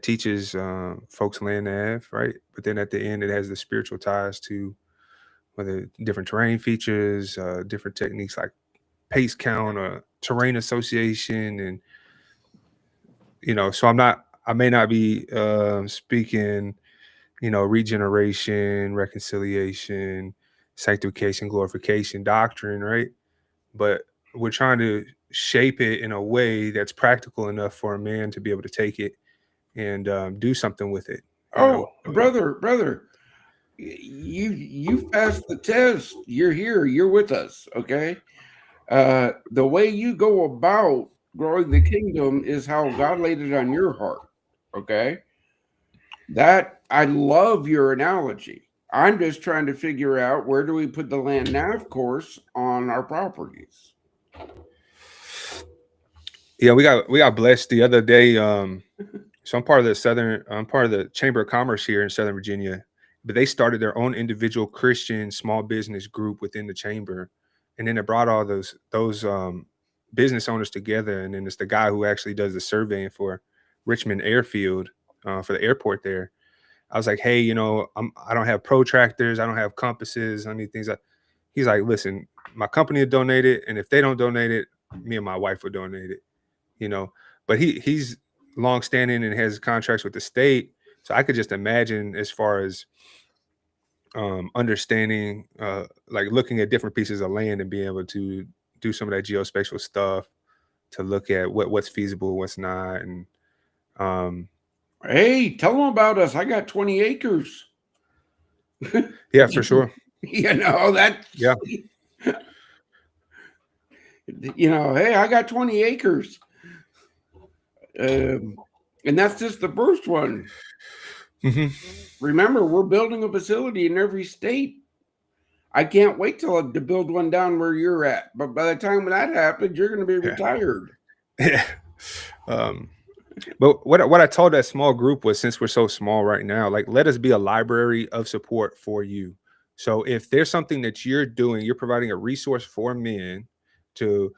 teaches folks land nav, right? But then at the end, it has the spiritual ties to whether different terrain features, different techniques like pace count or terrain association. And, so I may not be speaking, regeneration, reconciliation, sanctification, glorification, doctrine, right? But we're trying to shape it in a way that's practical enough for a man to be able to take it and do something with it.
Oh, brother, you passed the test. You're here. You're with us. Okay. The way you go about growing the kingdom is how God laid it on your heart. Okay. That I love your analogy. I'm just trying to figure out where do we put the land nav course on our properties.
Yeah, we got blessed the other day. So I'm part of the Chamber of Commerce here in Southern Virginia, but they started their own individual Christian small business group within the chamber, and then it brought all those business owners together. And then it's the guy who actually does the surveying for Richmond Airfield, for the airport there. I was like, hey, I don't have protractors, I don't have compasses, I need things like. He's like, listen, my company will donate it, and if they don't donate it, me and my wife will donate it. But he's long-standing and has contracts with the state, so I could just imagine as far as understanding, like looking at different pieces of land and being able to do some of that geospatial stuff to look at what's feasible, what's not. And
hey, tell them about us. I got 20 acres.
Yeah, for sure.
That.
Yeah.
Hey, I got 20 acres. And that's just the first one.
Mm-hmm.
Remember, we're building a facility in every state. I can't wait to build one down where you're at. But by the time that happens, you're going to be retired.
Yeah. But what I told that small group was, since we're so small right now, like, let us be a library of support for you. So if there's something that you're doing, you're providing a resource for men to,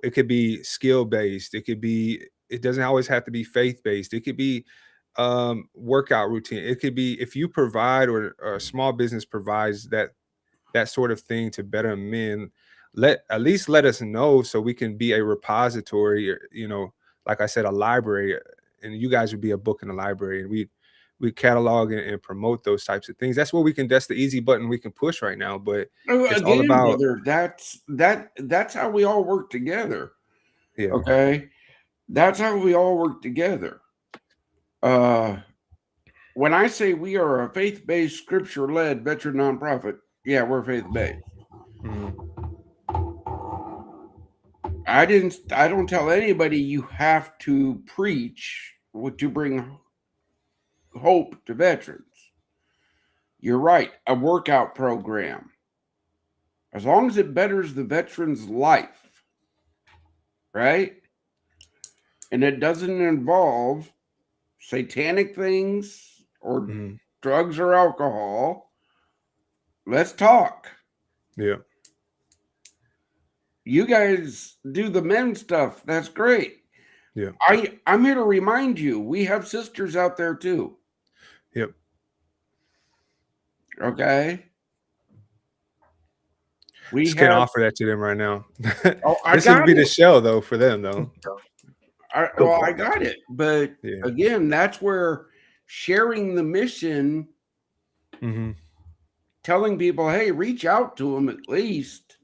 it could be skill based. It doesn't always have to be faith based. It could be workout routine. It could be, if you provide, or a small business provides that sort of thing to better men, at least let us know, so we can be a repository, like I said, a library, and you guys would be a book in the library, and we catalog and promote those types of things. That's the easy button we can push right now. But it's all about,
brother, that's how we all work together.
yeah.
Okay. That's how we all work together. When I say we are a faith-based, scripture-led veteran nonprofit, yeah, we're faith-based.
Mhm.
I don't tell anybody you have to preach to bring hope to veterans. You're right, a workout program. As long as it betters the veteran's life, right? And it doesn't involve satanic things or
Mhm.
drugs or alcohol, let's talk.
Yeah.
You guys do the men stuff. That's great.
Yeah.
I'm here to remind you, we have sisters out there too.
Yep.
Okay. We
Just can't offer that to them right now. This would be the show though for them though.
I got it. But
Yeah.
again, that's where sharing the mission,
Mm-hmm.
telling people, hey, reach out to them at least.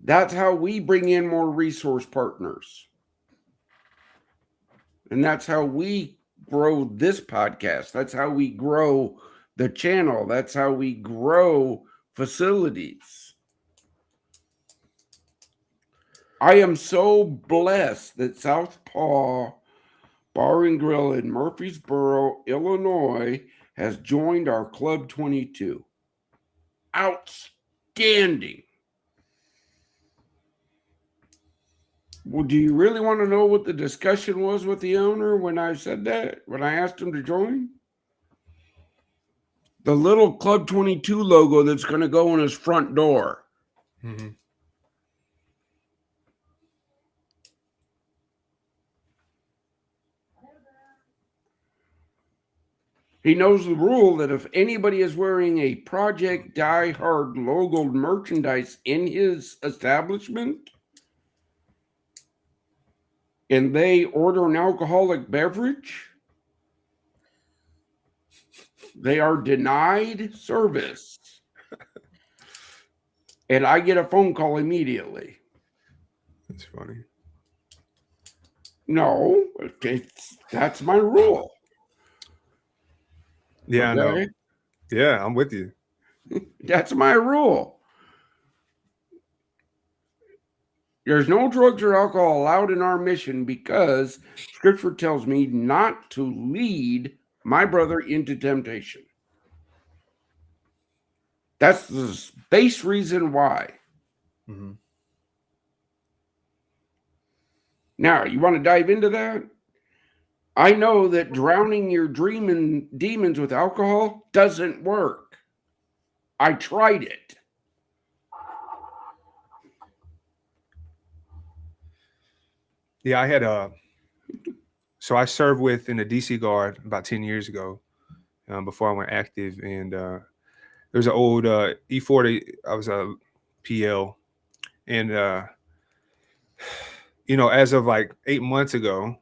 That's how we bring in more resource partners. And that's how we grow this podcast. That's how we grow the channel. That's how we grow facilities. I am so blessed that Southpaw Bar and Grill in Murfreesboro, Illinois has joined our Club 22. Outstanding. Well, do you really want to know what the discussion was with the owner when I said that? When I asked him to join? The little Club 22 logo that's going to go on his front door.
Mm-hmm.
He knows the rule that if anybody is wearing a Project Die Hard logoed merchandise in his establishment and they order an alcoholic beverage, they are denied service. And I get a phone call immediately.
That's funny.
No, that's my rule.
Yeah,
okay?
I know. Yeah, I'm with you.
That's my rule. There's no drugs or alcohol allowed in our mission because Scripture tells me not to lead my brother into temptation. That's the base reason why.
Mm-hmm.
Now, you want to dive into that? I know that drowning your demons with alcohol doesn't work. I tried it.
Yeah, I had so I served with in the DC Guard about 10 years ago, before I went active, and there's an old E40. I was a PL, and as of like 8 months ago,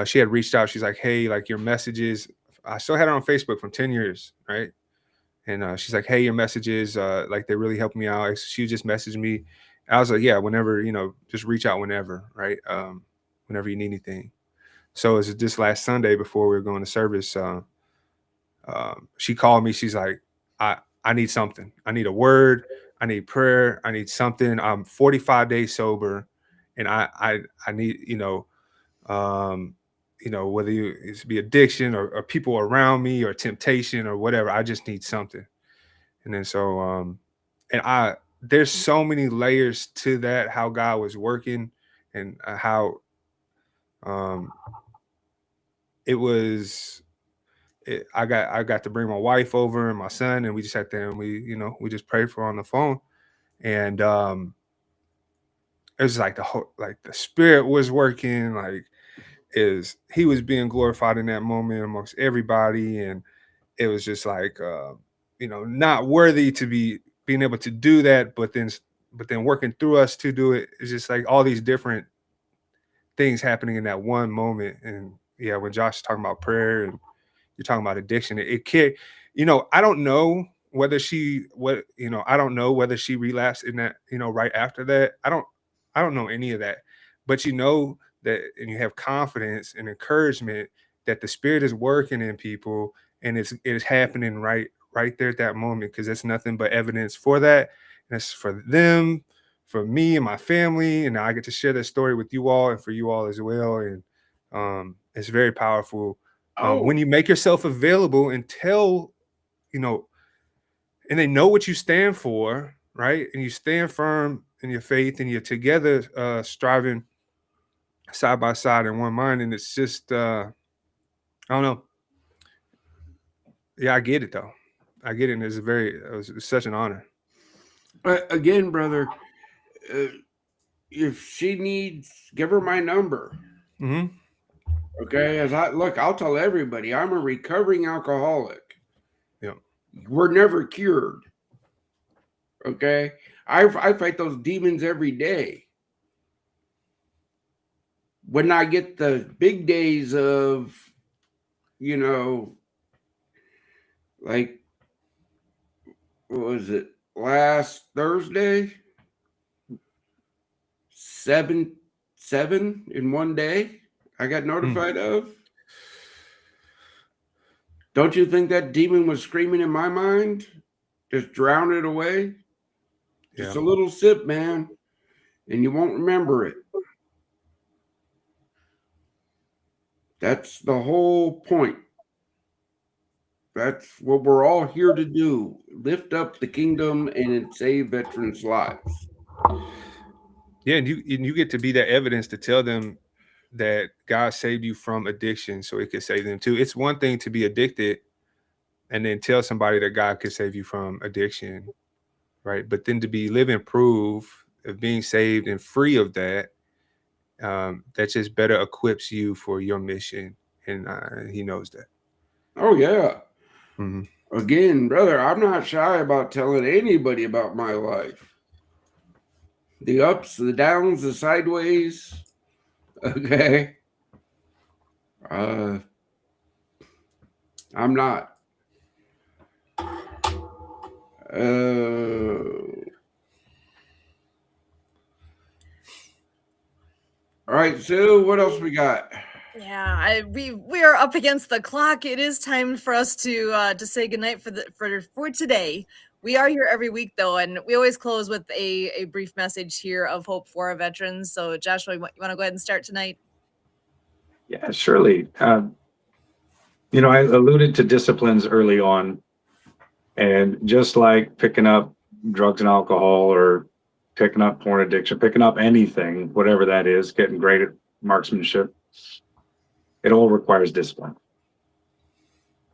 she had reached out. She's like, "Hey, like your messages." I still had her on Facebook from 10 years, right? And she's like, "Hey, your messages, like they really helped me out." She just messaged me. I was like, "Yeah, whenever, just reach out whenever, right? Whenever you need anything." So it was this last Sunday before we were going to service. She called me. She's like, I need something. I need a word. I need prayer. I need something. I'm 45 days sober, and I need, whether it's be addiction or people around me or temptation or whatever. I just need something. And then and there's so many layers to that, how God was working, and how um it was. I got to bring my wife over and my son, and we just sat there and we just prayed for her on the phone, and it was like the spirit was working, like is he was being glorified in that moment amongst everybody, and it was just like not worthy to be being able to do that, but then working through us to do it. It's just like all these different things happening in that one moment. And yeah, when Josh is talking about prayer and you're talking about addiction, it can't, I don't know whether I don't know whether she relapsed in that, right after that. I don't know any of that, but that, and you have confidence and encouragement that the spirit is working in people, and it's happening right there at that moment, because it's nothing but evidence for that. And it's for them, for me and my family, and I get to share that story with you all and for you all as well. And it's very powerful when you make yourself available and tell, and they know what you stand for, right? And you stand firm in your faith, and you're together, striving side by side in one mind. And it's just, I don't know. Yeah, I get it though. I get it. And it's such an honor.
Again, brother, if she needs, give her my number.
Mm-hmm.
Okay, I'll tell everybody I'm a recovering alcoholic.
Yeah,
we're never cured. Okay, I fight those demons every day. When I get the big days of, like, what was it, last Thursday? Seven in one day I got notified of. Don't you think that demon was screaming in my mind? Just drown it away. Just a little sip, man, and you won't remember it. That's the whole point. That's what we're all here to do. Lift up the kingdom and save veterans' lives.
Yeah, and you get to be that evidence to tell them that God saved you from addiction, so it could save them too. It's one thing to be addicted and then tell somebody that God could save you from addiction, right? But then to be living proof of being saved and free of that, that just better equips you for your mission, and he knows that.
Oh, yeah.
Mhm.
Again, brother, I'm not shy about telling anybody about my life. The ups, the downs, the sideways. Okay. I'm not. All right, Sue, what else we got?
Yeah, we are up against the clock. It is time for us to say goodnight for today. We are here every week though, and we always close with a brief message here of hope for our veterans. So Joshua, you want to go ahead and start tonight?
Yeah, surely. I alluded to disciplines early on, and just like picking up drugs and alcohol or picking up porn addiction, picking up anything, whatever that is, getting great at marksmanship, it all requires discipline.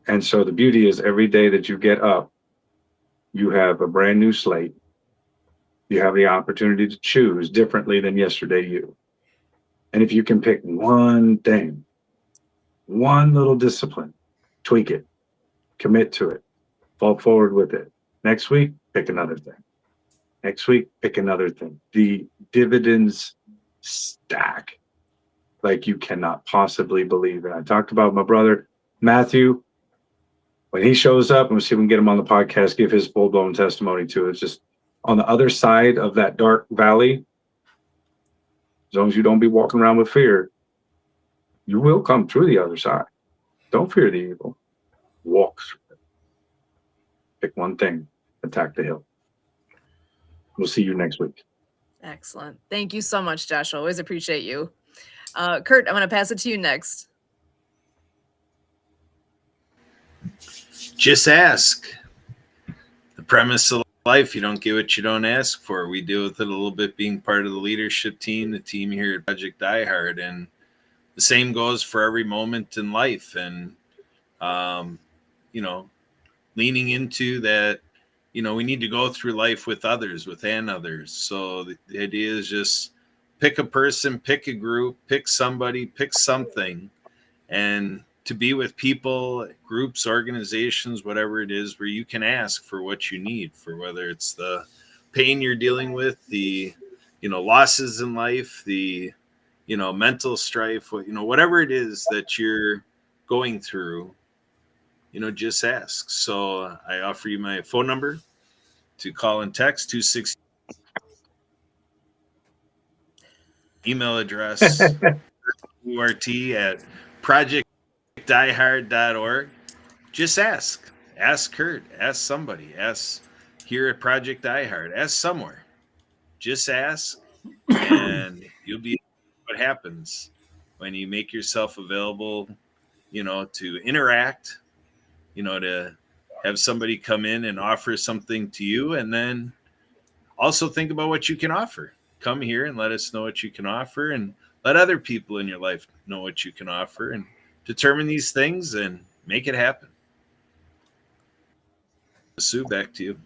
And so the beauty is every day that you get up, you have a brand new slate. You have the opportunity to choose differently than yesterday you. And if you can pick one thing, one little discipline, tweak it, commit to it, fall forward with it. Next week, pick another thing. Next week, pick another thing. The dividends stack like you cannot possibly believe. And I talked about my brother, Matthew. When he shows up, and we'll see if we can get him on the podcast, give his full blown testimony to it. It's just on the other side of that dark valley, as long as you don't be walking around with fear, you will come through the other side. Don't fear the evil. Walk through it. Pick one thing, attack the hill. We'll see you next week.
Excellent. Thank you so much, Joshua. Always appreciate you. Kurt, I'm going to pass it to you next.
Just ask. The premise of life, you don't get what you don't ask for. We deal with it a little bit being part of the leadership team, the team here at Project Die Hard, and the same goes for every moment in life. And, leaning into that, we need to go through life with others, others. So the idea is just pick a person, pick a group, pick somebody, pick something, and to be with people, groups, organizations, whatever it is, where you can ask for what you need, for whether it's the pain you're dealing with, the, losses in life, the, mental strife, whatever it is that you're going through, just ask. So I offer you my phone number to call and text 260. Email address URT at projectdiehard.org. Just ask. Ask Kurt. Ask somebody. Ask here at Project Die Hard. Ask somewhere. Just ask, and you'll be what happens when you make yourself available, to interact, to have somebody come in and offer something to you, and then also think about what you can offer. Come here and let us know what you can offer, and let other people in your life know what you can offer, and determine these things and make it happen. Sue, back to you.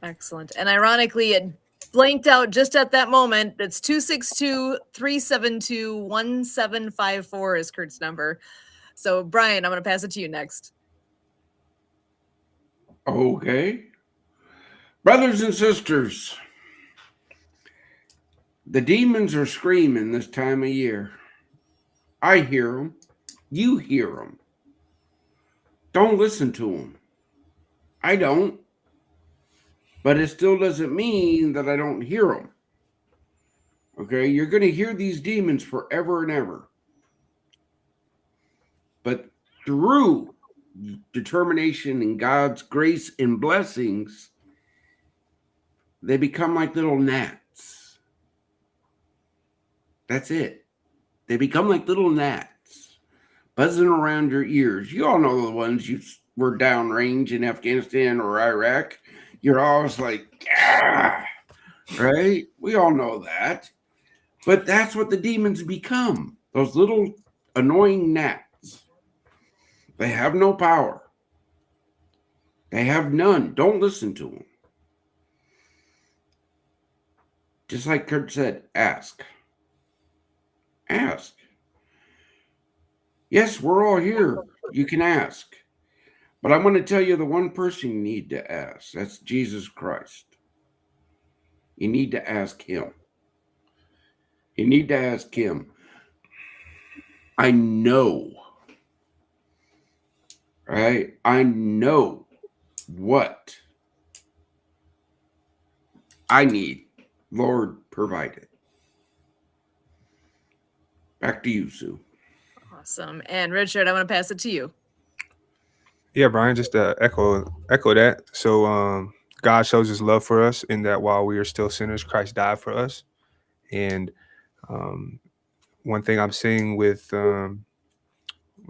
Excellent. And ironically, it blanked out just at that moment. That's 262-372-1754 is Kurt's number. So Brian, I'm going to pass it to you next.
Okay. Brothers and sisters, the demons are screaming this time of year. I hear them. You hear them. Don't listen to them. I don't. But it still doesn't mean that I don't hear them. Okay? You're going to hear these demons forever and ever. But through determination and God's grace and blessings, they become like little gnats. That's it. They become like little gnats buzzing around your ears. You all know the ones you were downrange in Afghanistan or Iraq. You're always like, ah, right? We all know that. But that's what the demons become. Those little annoying gnats. They have no power. They have none. Don't listen to them. Just like Kurt said, ask. Ask. Yes, we're all here. You can ask. But I want to tell you the one person you need to ask. That's Jesus Christ. You need to ask him. You need to ask him. I know, right? I know what I need. Lord, provide it. Back to you, Sue.
Awesome. And Richard, I want to pass it to you.
Yeah, Brian, just echo that. So God shows his love for us in that while we are still sinners, Christ died for us. And one thing I'm seeing with a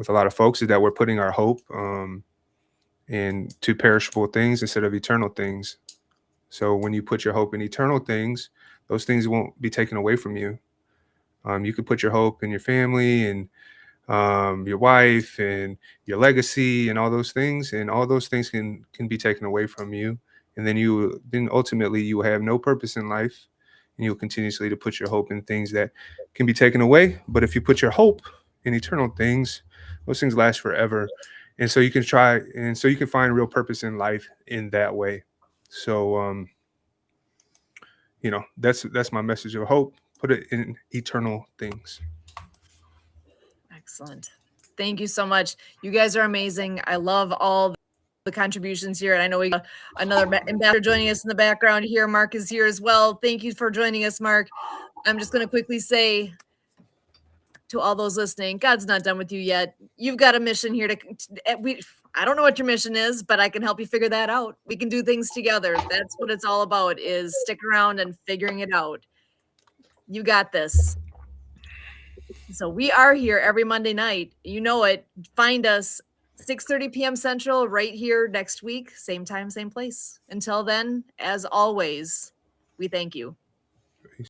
lot of folks is that we're putting our hope into perishable things instead of eternal things. So when you put your hope in eternal things, those things won't be taken away from you. You could put your hope in your family and your wife and your legacy and all those things can be taken away from you, and then ultimately you will have no purpose in life, and you'll continuously to put your hope in things that can be taken away. But if you put your hope in eternal things, those things last forever, and so you can find real purpose in life in that way. So that's my message of hope. Put it in eternal things.
Excellent. Thank you so much. You guys are amazing. I love all the contributions here. And I know we got another ambassador joining us in the background here. Mark is here as well. Thank you for joining us, Mark. I'm just going to quickly say to all those listening, God's not done with you yet. You've got a mission here I don't know what your mission is, but I can help you figure that out. We can do things together. That's what it's all about, is stick around and figuring it out. You got this. So we are here every Monday night. You know it. Find us 6:30 p.m. Central right here next week. Same time, same place. Until then, as always, we thank you.